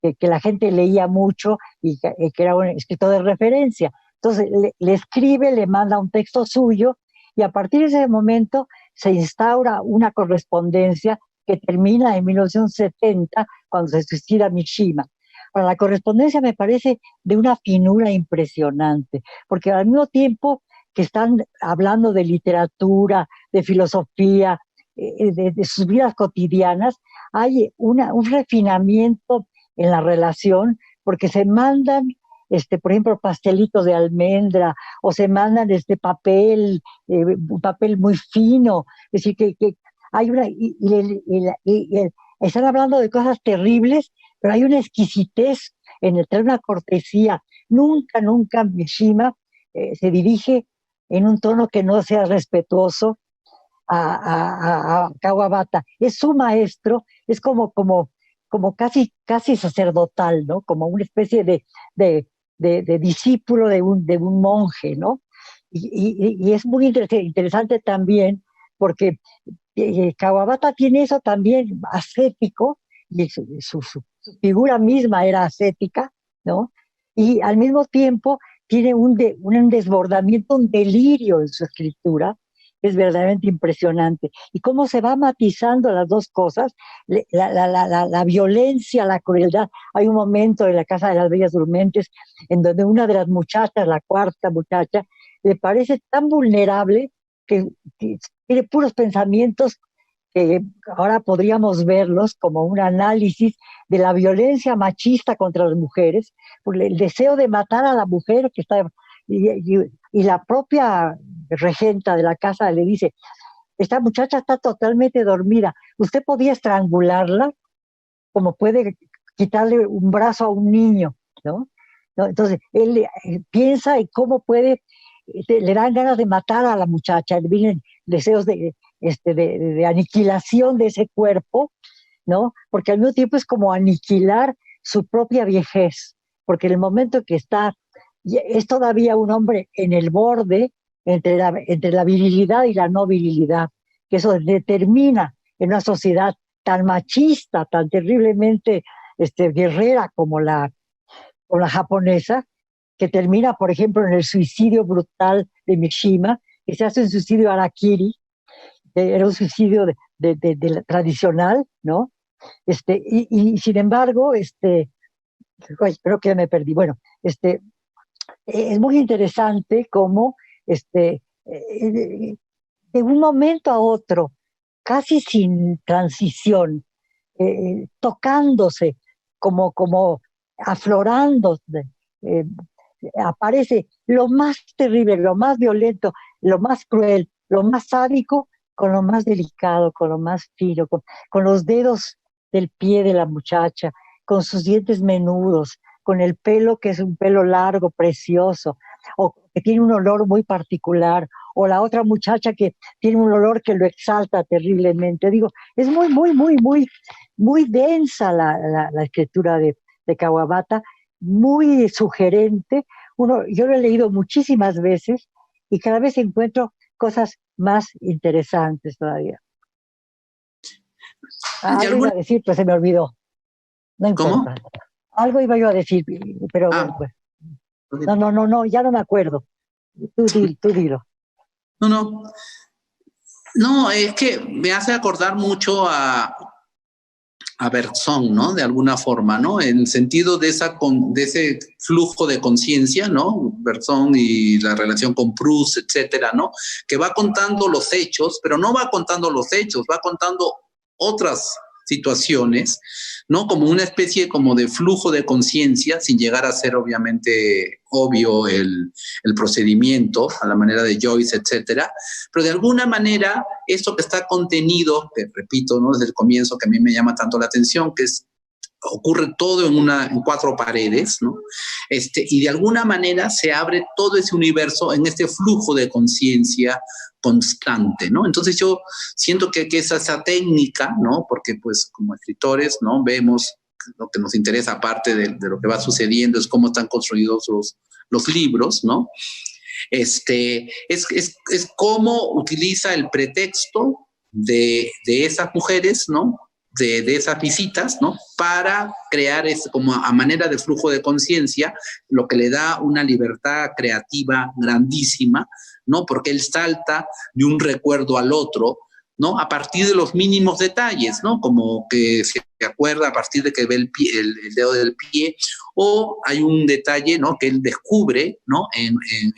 que la gente leía mucho y que era un escritor de referencia. Entonces le escribe, le manda un texto suyo y a partir de ese momento se instaura una correspondencia que termina en 1970 cuando se suicida Mishima. Ahora, la correspondencia me parece de una finura impresionante, porque al mismo tiempo que están hablando de literatura, de filosofía, de sus vidas cotidianas, hay un refinamiento en la relación, porque se mandan, por ejemplo, pastelitos de almendra, o se mandan un papel muy fino, es decir, que hay están hablando de cosas terribles, pero hay una exquisitez traer una cortesía. Nunca, nunca Mishima se dirige en un tono que no sea respetuoso a Kawabata. Es su maestro, es como casi sacerdotal, ¿no? Como una especie de discípulo de un monje, ¿no? Y es muy interesante también porque Kawabata tiene eso también ascético, y su figura misma era ascética, ¿no? Y al mismo tiempo tiene un desbordamiento, un delirio en su escritura, es verdaderamente impresionante. Y cómo se va matizando las dos cosas, la violencia, la crueldad. Hay un momento en la Casa de las Bellas Durmientes en donde una de las muchachas, la cuarta muchacha, le parece tan vulnerable que tiene puros pensamientos que ahora podríamos verlos como un análisis de la violencia machista contra las mujeres, por el deseo de matar a la mujer que está, y la propia regenta de la casa le dice, esta muchacha está totalmente dormida, usted podía estrangularla como puede quitarle un brazo a un niño, ¿no? ¿No? Entonces, él piensa en cómo le dan ganas de matar a la muchacha, le vienen deseos de aniquilación de ese cuerpo, ¿no? Porque al mismo tiempo es como aniquilar su propia viejez, porque en el momento que es todavía un hombre en el borde entre la virilidad y la no virilidad, que eso determina en una sociedad tan machista, tan terriblemente guerrera como la japonesa, que termina, por ejemplo, en el suicidio brutal de Mishima, que se hace un suicidio harakiri, era un suicidio tradicional, ¿no? Y sin embargo, creo que ya me perdí. Bueno, es muy interesante cómo de un momento a otro, casi sin transición, tocándose, como aflorando, eh, aparece lo más terrible, lo más violento, lo más cruel, lo más sádico, con lo más delicado, con lo más fino, con los dedos del pie de la muchacha, con sus dientes menudos, con el pelo que es un pelo largo, precioso, o que tiene un olor muy particular, o la otra muchacha que tiene un olor que lo exalta terriblemente. Digo, es muy, muy, muy, muy, muy densa la escritura de Kawabata, muy sugerente. Yo lo he leído muchísimas veces y cada vez encuentro cosas más interesantes todavía. Algo iba a decir, pero se me olvidó. No importa. ¿Cómo? Algo iba yo a decir, pero bueno, no, ya no me acuerdo. Tú dilo. No, no. No, es que me hace acordar mucho a Bergson, ¿no? De alguna forma, ¿no? En el sentido de ese flujo de conciencia, ¿no? Bergson y la relación con Proust, etcétera, ¿no? Que va contando los hechos, pero no va contando los hechos, va contando otras situaciones, ¿no? Como una especie como de flujo de conciencia, sin llegar a ser obviamente obvio el procedimiento, a la manera de Joyce, etcétera, pero de alguna manera esto que está contenido, que repito, ¿no? Desde el comienzo, que a mí me llama tanto la atención, que ocurre todo en 4 paredes, ¿no? Y de alguna manera se abre todo ese universo en este flujo de conciencia constante, ¿no? Entonces yo siento que esa técnica, ¿no? Porque pues como escritores, ¿no? Vemos lo que nos interesa, aparte de lo que va sucediendo, es cómo están construidos los libros, ¿no? Es cómo utiliza el pretexto de esas mujeres, ¿no? De esas visitas, ¿no? Para crear como a manera de flujo de conciencia, lo que le da una libertad creativa grandísima, ¿no? Porque él salta de un recuerdo al otro, ¿no? A partir de los mínimos detalles, ¿no? Como que se acuerda a partir de que ve el dedo del pie, o hay un detalle, ¿no? Que él descubre, ¿no? En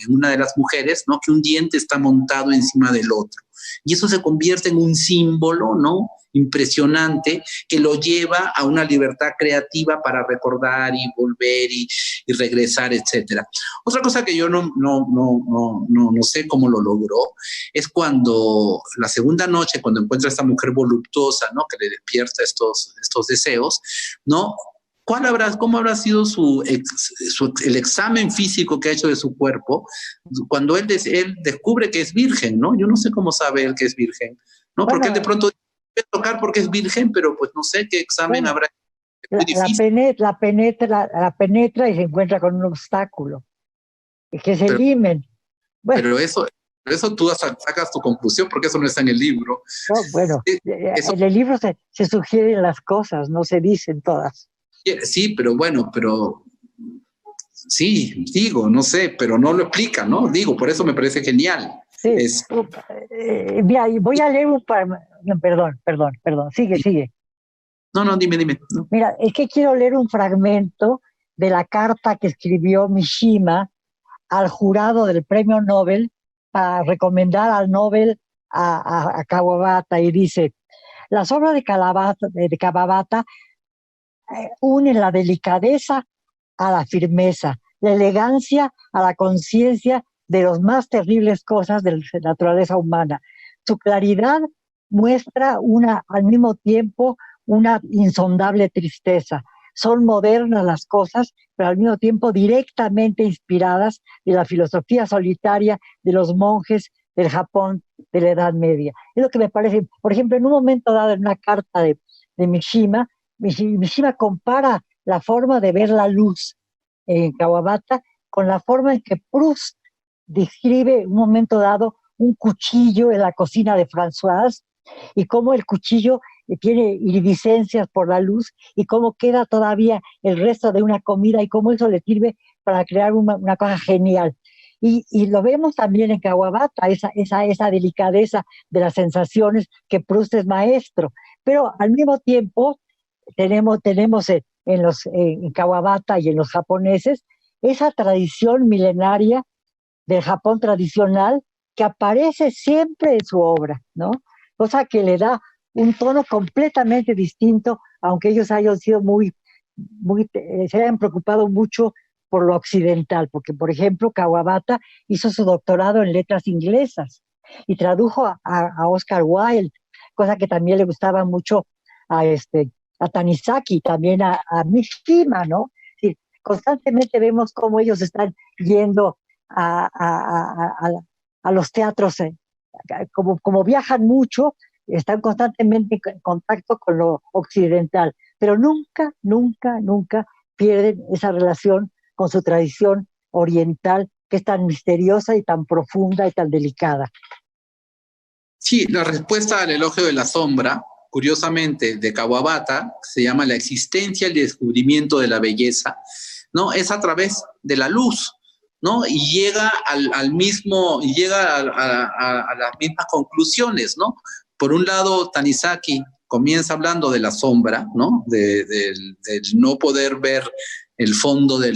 una de las mujeres, ¿no? Que un diente está montado encima del otro. Y eso se convierte en un símbolo, ¿no? Impresionante, que lo lleva a una libertad creativa para recordar y volver y regresar, etcétera. Otra cosa que yo no sé cómo lo logró es cuando la segunda noche, cuando encuentra a esta mujer voluptuosa, ¿no? Que le despierta estos deseos, ¿no? ¿Cómo habrá sido el examen físico que ha hecho de su cuerpo cuando él descubre que es virgen, ¿no? Yo no sé cómo sabe él que es virgen, ¿no? Porque él de pronto puede tocar porque es virgen, pero pues no sé qué examen habrá. La penetra y se encuentra con un obstáculo, que es el himen. Bueno, pero eso tú sacas tu conclusión, porque eso no está en el libro. No, bueno, en el libro se sugieren las cosas, no se dicen todas. Sí, pero bueno, sí, digo, no sé, pero no lo explica, ¿no? Digo, por eso me parece genial. Sí. Mira, voy a leer no, perdón, sigue. No, dime. No. Mira, es que quiero leer un fragmento de la carta que escribió Mishima al jurado del premio Nobel para recomendar al Nobel a Kawabata, y dice: las obras de Kawabata unen la delicadeza a la firmeza, la elegancia a la conciencia de las más terribles cosas de la naturaleza humana. Su claridad muestra al mismo tiempo una insondable tristeza. Son modernas las cosas, pero al mismo tiempo directamente inspiradas de la filosofía solitaria de los monjes del Japón de la Edad Media. Es lo que me parece. Por ejemplo, en un momento dado, en una carta de Mishima compara la forma de ver la luz en Kawabata con la forma en que Proust describe en un momento dado un cuchillo en la cocina de Françoise, y cómo el cuchillo tiene iridiscencias por la luz, y cómo queda todavía el resto de una comida, y cómo eso le sirve para crear una cosa genial. Y lo vemos también en Kawabata, esa delicadeza de las sensaciones que Proust es maestro. Pero al mismo tiempo tenemos en Kawabata y en los japoneses esa tradición milenaria del Japón tradicional que aparece siempre en su obra, ¿no? Cosa que le da un tono completamente distinto, aunque ellos hayan sido se hayan preocupado mucho por lo occidental, porque, por ejemplo, Kawabata hizo su doctorado en letras inglesas y tradujo a Oscar Wilde, cosa que también le gustaba mucho a Tanizaki, también a Mishima, ¿no? Sí, constantemente vemos cómo ellos están yendo a los teatros, como viajan mucho, están constantemente en contacto con lo occidental, pero nunca pierden esa relación con su tradición oriental, que es tan misteriosa y tan profunda y tan delicada. Sí, la respuesta al elogio de la sombra, curiosamente, de Kawabata, se llama La existencia y el descubrimiento de la belleza, ¿no? Es a través de la luz, ¿no? Y llega al mismo, y llega a las mismas conclusiones, ¿no? Por un lado, Tanizaki comienza hablando de la sombra, ¿no? Del no poder ver el fondo de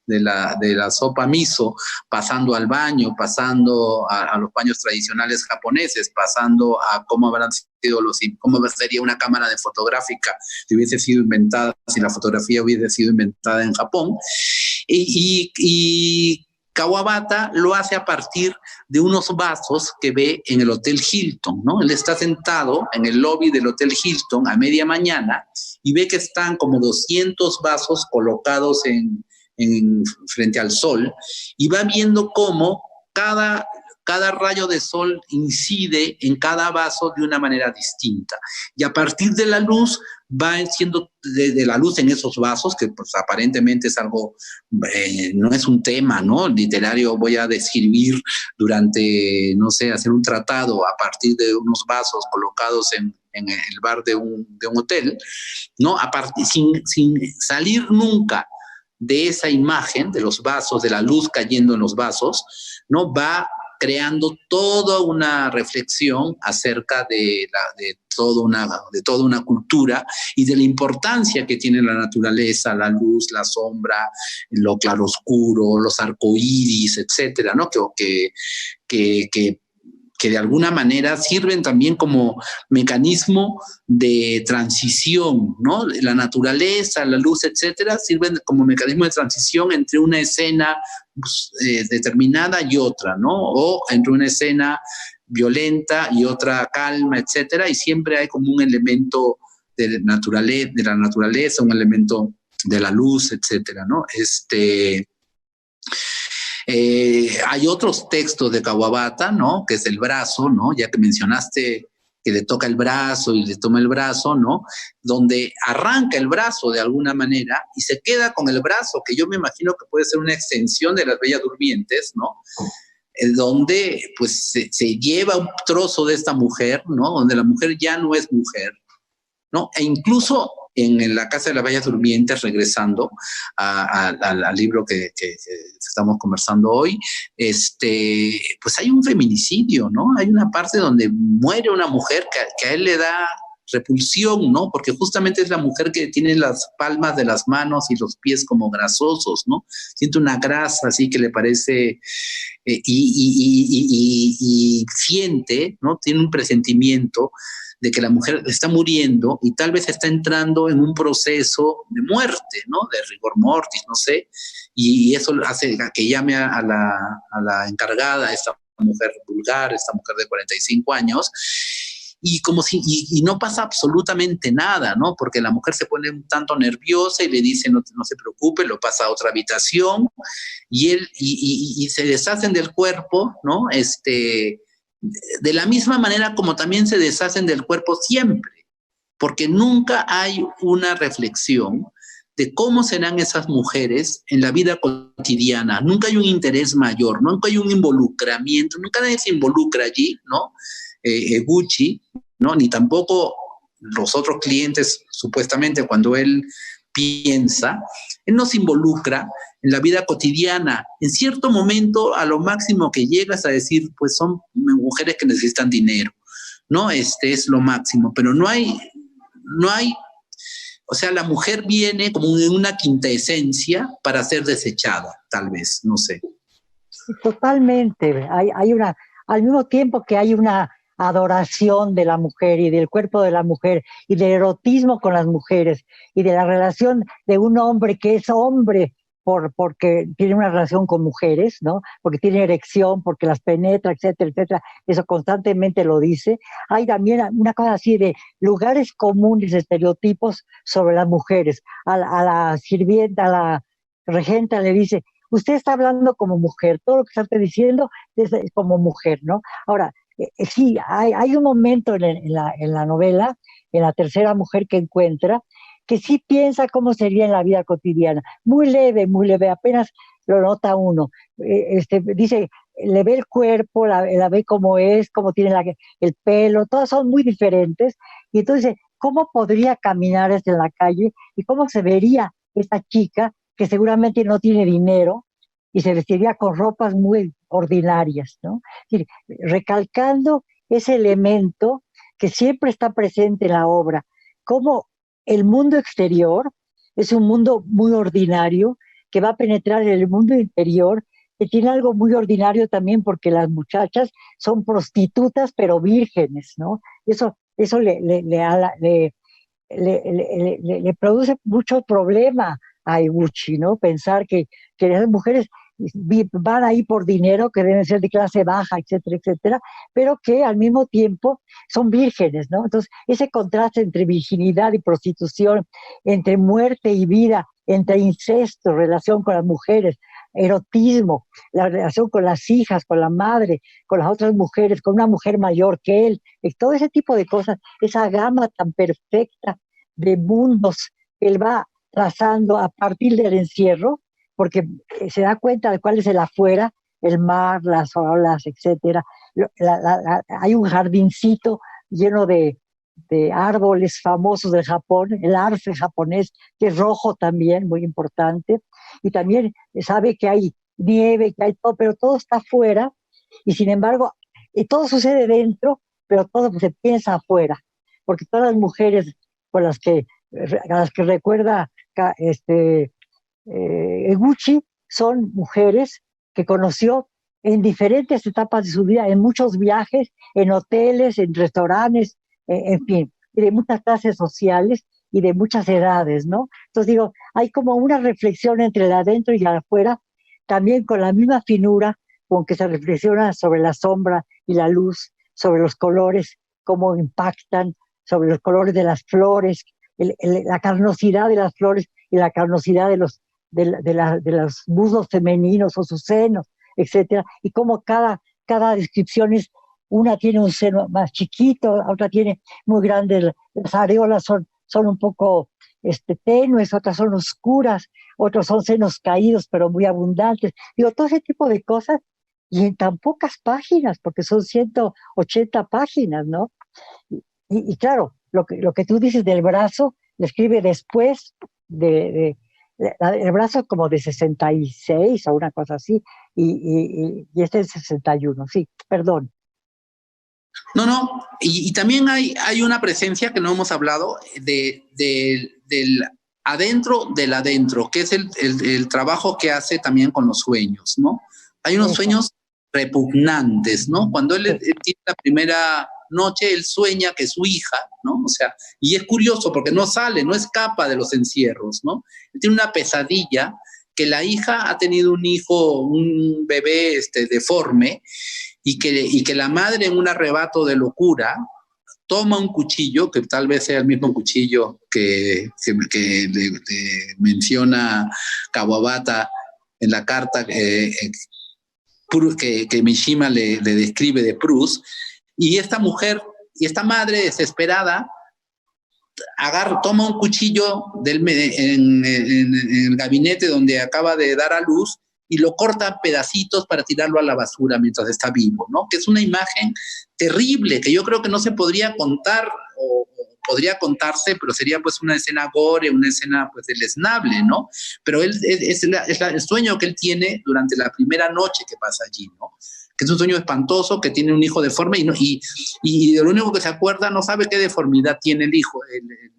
la sopa miso, pasando al baño, pasando a los baños tradicionales japoneses, pasando a cómo habrán sido cómo sería una cámara de fotográfica si hubiese sido inventada, si la fotografía hubiese sido inventada en Japón. Y Kawabata lo hace a partir de unos vasos que ve en el Hotel Hilton, ¿no? Él está sentado en el lobby del Hotel Hilton a media mañana y ve que están como 200 vasos colocados frente al sol y va viendo cómo cada rayo de sol incide en cada vaso de una manera distinta. Y a partir de la luz va siendo de la luz en esos vasos, que pues aparentemente es algo, no es un tema, ¿no? Literario, voy a describir durante, no sé, hacer un tratado a partir de unos vasos colocados en el bar de un hotel, ¿no? Sin salir nunca de esa imagen, de los vasos, de la luz cayendo en los vasos, ¿no? Va creando toda una reflexión acerca de toda una cultura y de la importancia que tiene la naturaleza, la luz, la sombra, lo claroscuro, los arcoíris, etcétera, ¿no? Que de alguna manera sirven también como mecanismo de transición, ¿no? La naturaleza, la luz, etcétera, sirven como mecanismo de transición entre una escena determinada y otra, ¿no? O entre una escena violenta y otra calma, etcétera, y siempre hay como un elemento de la naturaleza, un elemento de la luz, etcétera, ¿no? Hay otros textos de Kawabata, ¿no? Que es el brazo, ¿no? Ya que mencionaste que le toca el brazo y le toma el brazo, ¿no? Donde arranca el brazo de alguna manera y se queda con el brazo, que yo me imagino que puede ser una extensión de las Bellas Durmientes, ¿no? Donde pues se lleva un trozo de esta mujer, ¿no? Donde la mujer ya no es mujer, ¿no? E incluso en la Casa de las Bellas Durmientes, regresando al libro que estamos conversando hoy, pues hay un feminicidio, ¿no? Hay una parte donde muere una mujer que a él le da repulsión, ¿no? Porque justamente es la mujer que tiene las palmas de las manos y los pies como grasosos, ¿no? Siente una grasa así que le parece y siente, ¿no? Tiene un presentimiento de que la mujer está muriendo y tal vez está entrando en un proceso de muerte, ¿no? De rigor mortis, no sé, y eso hace que llame a la encargada, esta mujer vulgar, esta mujer de 45 años, y como si y no pasa absolutamente nada, ¿no? Porque la mujer se pone un tanto nerviosa y le dice no se preocupe, lo pasa a otra habitación y él y se deshacen del cuerpo, ¿no? De la misma manera como también se deshacen del cuerpo siempre, porque nunca hay una reflexión de cómo serán esas mujeres en la vida cotidiana, nunca hay un interés mayor, nunca hay un involucramiento, nunca nadie se involucra allí, ¿no? Eguchi, ¿no? Ni tampoco los otros clientes, supuestamente, cuando él piensa, él no se involucra en la vida cotidiana. En cierto momento, a lo máximo que llegas a decir, pues son mujeres que necesitan dinero, ¿no? Es lo máximo, pero no hay, o sea, la mujer viene como en una quinta esencia para ser desechada, tal vez, no sé. Totalmente, hay una, al mismo tiempo que hay una adoración de la mujer y del cuerpo de la mujer y del erotismo con las mujeres y de la relación de un hombre que es hombre porque tiene una relación con mujeres, ¿no? Porque tiene erección, porque las penetra, etcétera, etcétera. Eso constantemente lo dice. Hay también una cosa así de lugares comunes, estereotipos sobre las mujeres. A la sirvienta, a la regenta le dice, usted está hablando como mujer, todo lo que está diciendo es como mujer, ¿no? Ahora, sí, hay un momento en la novela, en la tercera mujer que encuentra, que sí piensa cómo sería en la vida cotidiana. Muy leve, apenas lo nota uno. Dice, le ve el cuerpo, la ve cómo es, cómo tiene el pelo, todas son muy diferentes. Y entonces, ¿cómo podría caminar en la calle? ¿Y cómo se vería esta chica que seguramente no tiene dinero, y se vestiría con ropas muy ordinarias, ¿no? Es decir, recalcando ese elemento que siempre está presente en la obra, como el mundo exterior es un mundo muy ordinario que va a penetrar en el mundo interior, que tiene algo muy ordinario también porque las muchachas son prostitutas pero vírgenes, ¿no? Eso le produce mucho problema a Iguchi, ¿no? Pensar que las mujeres van ahí por dinero, que deben ser de clase baja, etcétera, etcétera, pero que al mismo tiempo son vírgenes, ¿no? Entonces, ese contraste entre virginidad y prostitución, entre muerte y vida, entre incesto, relación con las mujeres, erotismo, la relación con las hijas, con la madre, con las otras mujeres, con una mujer mayor que él, todo ese tipo de cosas, esa gama tan perfecta de mundos que él va trazando a partir del encierro, porque se da cuenta de cuál es el afuera, el mar, las olas, etcétera. Hay un jardincito lleno de árboles famosos del Japón, el arce japonés, que es rojo también, muy importante, y también sabe que hay nieve, que hay todo, pero todo está afuera, y sin embargo, todo sucede dentro, pero todo se piensa afuera, porque todas las mujeres con a las que recuerda Eguchi son mujeres que conoció en diferentes etapas de su vida, en muchos viajes, en hoteles, en restaurantes, en fin, de muchas clases sociales y de muchas edades, ¿no? Entonces digo, hay como una reflexión entre el adentro y el afuera, también con la misma finura con que se reflexiona sobre la sombra y la luz, sobre los colores, cómo impactan, sobre los colores de las flores, la carnosidad de las flores y la carnosidad de los muslos femeninos o sus senos, etcétera, y cómo cada descripción una tiene un seno más chiquito, otra tiene muy grande, las areolas son un poco tenues, otras son oscuras, otros son senos caídos pero muy abundantes. Digo, todo ese tipo de cosas, y en tan pocas páginas, porque son 180 páginas, ¿no? Y claro, lo que tú dices del brazo, lo escribe después el brazo como de 66 o una cosa así, y este es 61, sí, perdón. No, y también hay una presencia que no hemos hablado del adentro, que es el trabajo que hace también con los sueños, ¿no? Hay unos sueños repugnantes, ¿no? Cuando él tiene la primera noche, él sueña que su hija, ¿no? O sea, y es curioso porque no escapa de los encierros, ¿no? Él tiene una pesadilla que la hija ha tenido un bebé deforme, y que la madre, en un arrebato de locura, toma un cuchillo, que tal vez sea el mismo cuchillo que le menciona Kawabata en la carta que Mishima le describe de Proust, y esta mujer, y esta madre desesperada, toma un cuchillo en el gabinete donde acaba de dar a luz, y lo corta a pedacitos para tirarlo a la basura mientras está vivo, ¿no? Que es una imagen terrible, que yo creo que no se podría contar, o podría contarse, pero sería pues una escena gore, una escena pues deleznable, ¿no? Pero es el sueño que él tiene durante la primera noche que pasa allí, ¿no? Que es un sueño espantoso, que tiene un hijo deforme, y de lo único que se acuerda, no sabe qué deformidad tiene el hijo,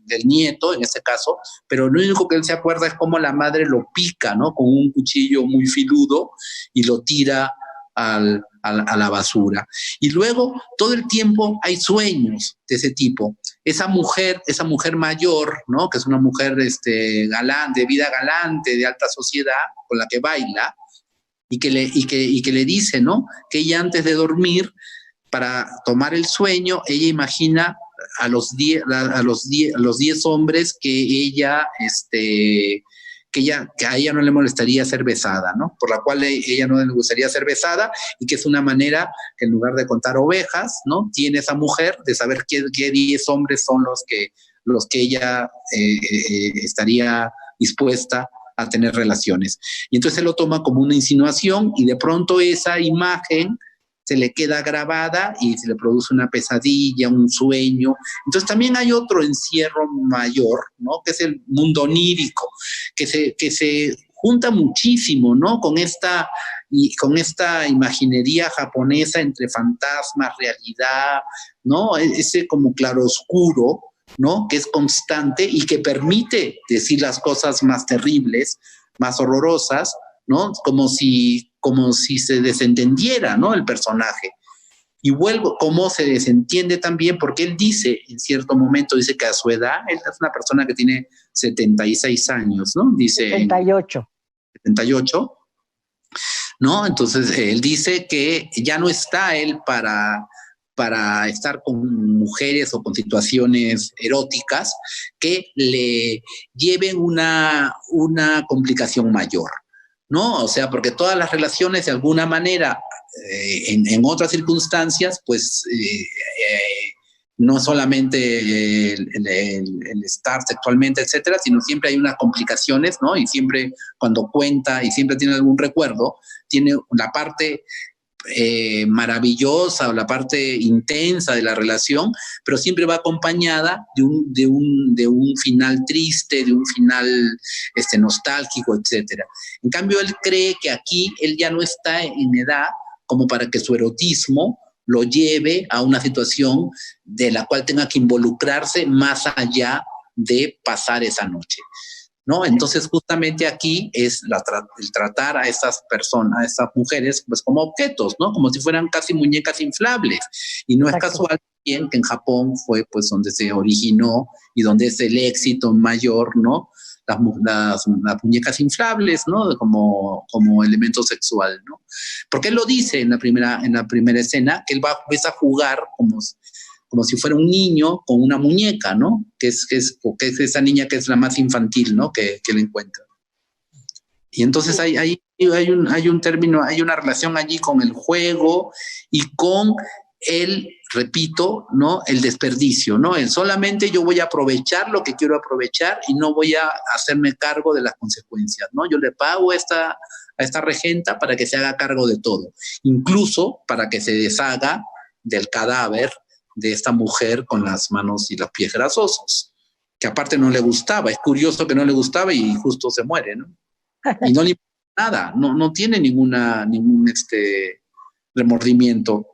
el nieto en este caso, pero lo único que él se acuerda es cómo la madre lo pica, ¿no? Con un cuchillo muy filudo, y lo tira a la basura. Y luego todo el tiempo hay sueños de ese tipo. Esa mujer mayor, ¿no? Que es una mujer galante, de vida galante, de alta sociedad, con la que baila, y que le dice, ¿no? Que ella, antes de dormir, para tomar el sueño, ella imagina a los 10 hombres que a ella no le molestaría ser besada, ¿no? Por la cual ella no le gustaría ser besada, y que es una manera que, en lugar de contar ovejas, ¿no? Tiene esa mujer de saber qué 10 hombres son los que ella estaría dispuesta a tener relaciones. Y entonces él lo toma como una insinuación, y de pronto esa imagen se le queda grabada y se le produce una pesadilla, un sueño. Entonces también hay otro encierro mayor, ¿no? Que es el mundo onírico, que se junta muchísimo, ¿no? Con esta imaginería japonesa entre fantasmas, realidad, ¿no? Ese como claroscuro, ¿no? Que es constante y que permite decir las cosas más terribles, más horrorosas, ¿no? Como si se desentendiera, ¿no? El personaje. Y vuelvo, cómo se desentiende también, porque él dice, en cierto momento, dice que a su edad, él es una persona que tiene 76 años, ¿no? Dice 78. 78, ¿no? Entonces, él dice que ya no está él para estar con mujeres o con situaciones eróticas que le lleven una complicación mayor, ¿no? O sea, porque todas las relaciones de alguna manera en otras circunstancias, pues no solamente el estar sexualmente, etcétera, sino siempre hay unas complicaciones, ¿no? Y siempre cuando cuenta y siempre tiene algún recuerdo, tiene la parte maravillosa o la parte intensa de la relación, pero siempre va acompañada de un final triste, de un final nostálgico, etcétera. En cambio, él cree que aquí él ya no está en edad como para que su erotismo lo lleve a una situación de la cual tenga que involucrarse más allá de pasar esa noche, ¿no? Entonces, justamente aquí es el tratar a estas personas, a estas mujeres, pues como objetos, ¿no? Como si fueran casi muñecas inflables. Y no es casual también que en Japón fue pues donde se originó y donde es el éxito mayor, ¿no? Las muñecas inflables, ¿no? Como elemento sexual, ¿no? Porque él lo dice en la primera escena, que él empieza a jugar como si fuera un niño con una muñeca, ¿no? Que es esa niña que es la más infantil, ¿no? Que le encuentra. Y entonces hay un término, hay una relación allí con el juego y con repito, ¿no? El desperdicio, ¿no? Solamente yo voy a aprovechar lo que quiero aprovechar y no voy a hacerme cargo de las consecuencias, ¿no? Yo le pago a esta regenta para que se haga cargo de todo, incluso para que se deshaga del cadáver de esta mujer con las manos y los pies grasosos, que aparte no le gustaba. Es curioso que no le gustaba y justo se muere, ¿no? Y no le importa nada, no tiene ningún remordimiento.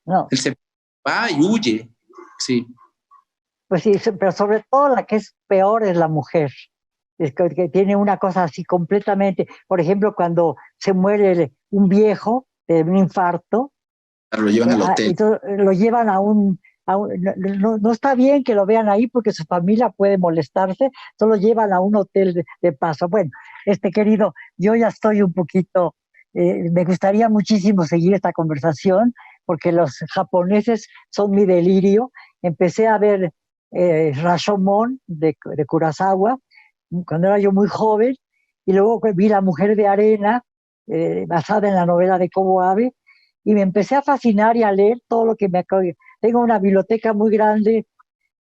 No. Él se va y huye, sí. Pues sí, pero sobre todo la que es peor es la mujer. Es que tiene una cosa así completamente. Por ejemplo, cuando se muere un viejo de un infarto, lo llevan al hotel. Lo llevan no está bien que lo vean ahí porque su familia puede molestarse, solo llevan a un hotel de paso. Bueno, querido, yo ya estoy un poquito, me gustaría muchísimo seguir esta conversación porque los japoneses son mi delirio. Empecé a ver Rashomon de Kurosawa cuando era yo muy joven, y luego vi La Mujer de Arena, basada en la novela de Kobo Abe, y me empecé a fascinar y a leer todo lo que me acabo. Tengo una biblioteca muy grande,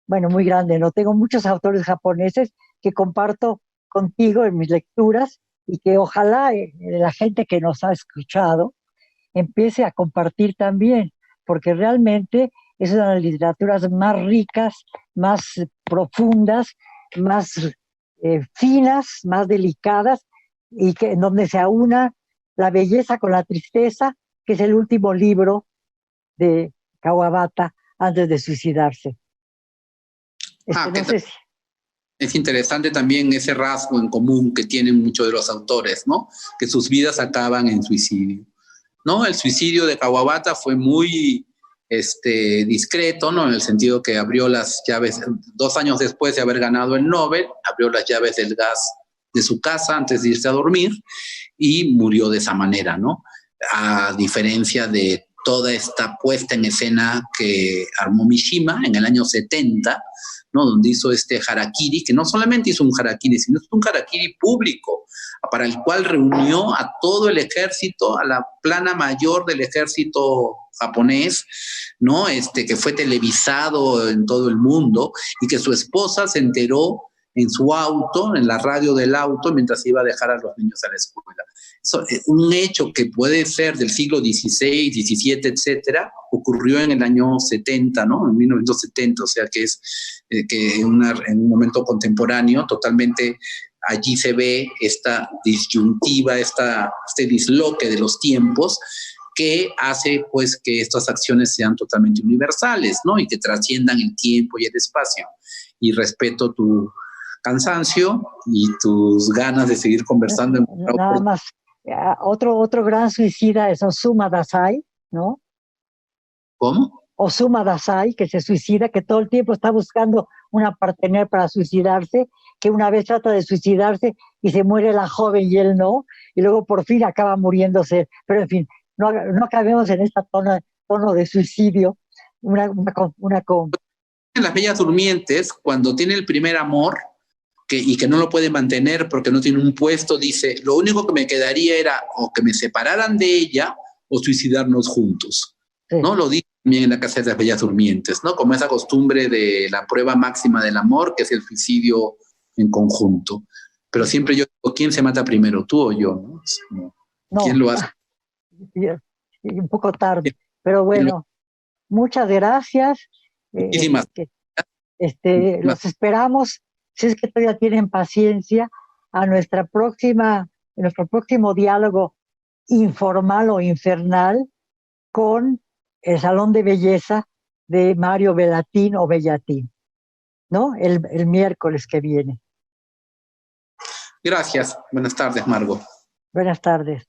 bueno, muy grande, no tengo muchos autores japoneses que comparto contigo en mis lecturas y que ojalá la gente que nos ha escuchado empiece a compartir también, porque realmente es una de las literaturas más ricas, más profundas, más finas, más delicadas, y en donde se aúna la belleza con la tristeza, que es el último libro de Kawabata antes de suicidarse. Es interesante también ese rasgo en común que tienen muchos de los autores, ¿no? Que sus vidas acaban en suicidio, ¿no? El suicidio de Kawabata fue muy discreto, ¿no? En el sentido que abrió las llaves, 2 años después de haber ganado el Nobel, abrió las llaves del gas de su casa antes de irse a dormir y murió de esa manera, ¿no? A diferencia de toda esta puesta en escena que armó Mishima en el año 70, ¿no? Donde hizo harakiri, que no solamente hizo un harakiri, sino un harakiri público, para el cual reunió a todo el ejército, a la plana mayor del ejército japonés, ¿no? Que fue televisado en todo el mundo, y que su esposa se enteró en su auto, en la radio del auto, mientras iba a dejar a los niños a la escuela. Eso, un hecho que puede ser del siglo XVI, XVII, etcétera, ocurrió en el año 70, ¿no? En 1970, o sea que es que en un momento contemporáneo totalmente allí se ve esta disyuntiva, este disloque de los tiempos que hace pues que estas acciones sean totalmente universales, ¿no? Y que trasciendan el tiempo y el espacio. Y respeto tu cansancio y tus ganas de seguir conversando. Nada más, otro gran suicida es Osamu Dazai, ¿no? ¿Cómo? Osamu Dazai, que se suicida, que todo el tiempo está buscando una partener para suicidarse, que una vez trata de suicidarse y se muere la joven y él no, y luego por fin acaba muriéndose. Pero en fin, no acabemos en esta tono de suicidio. En Las Bellas Durmientes, cuando tiene el primer amor y que no lo puede mantener porque no tiene un puesto, dice, lo único que me quedaría era o que me separaran de ella o suicidarnos juntos. Sí. ¿No? Lo dice también en La Casa de las Bellas Durmientes, ¿no? Como esa costumbre de la prueba máxima del amor, que es el suicidio en conjunto. Pero siempre yo digo, ¿quién se mata primero, tú o yo? ¿No? ¿Quién lo hace? Un poco tarde, pero bueno, muchas gracias. Muchísimas los esperamos, si es que todavía tienen paciencia, a nuestro próximo diálogo informal o infernal con el Salón de Belleza de Mario Bellatín o Bellatín, ¿no? El miércoles que viene. Gracias. Buenas tardes, Margot. Buenas tardes.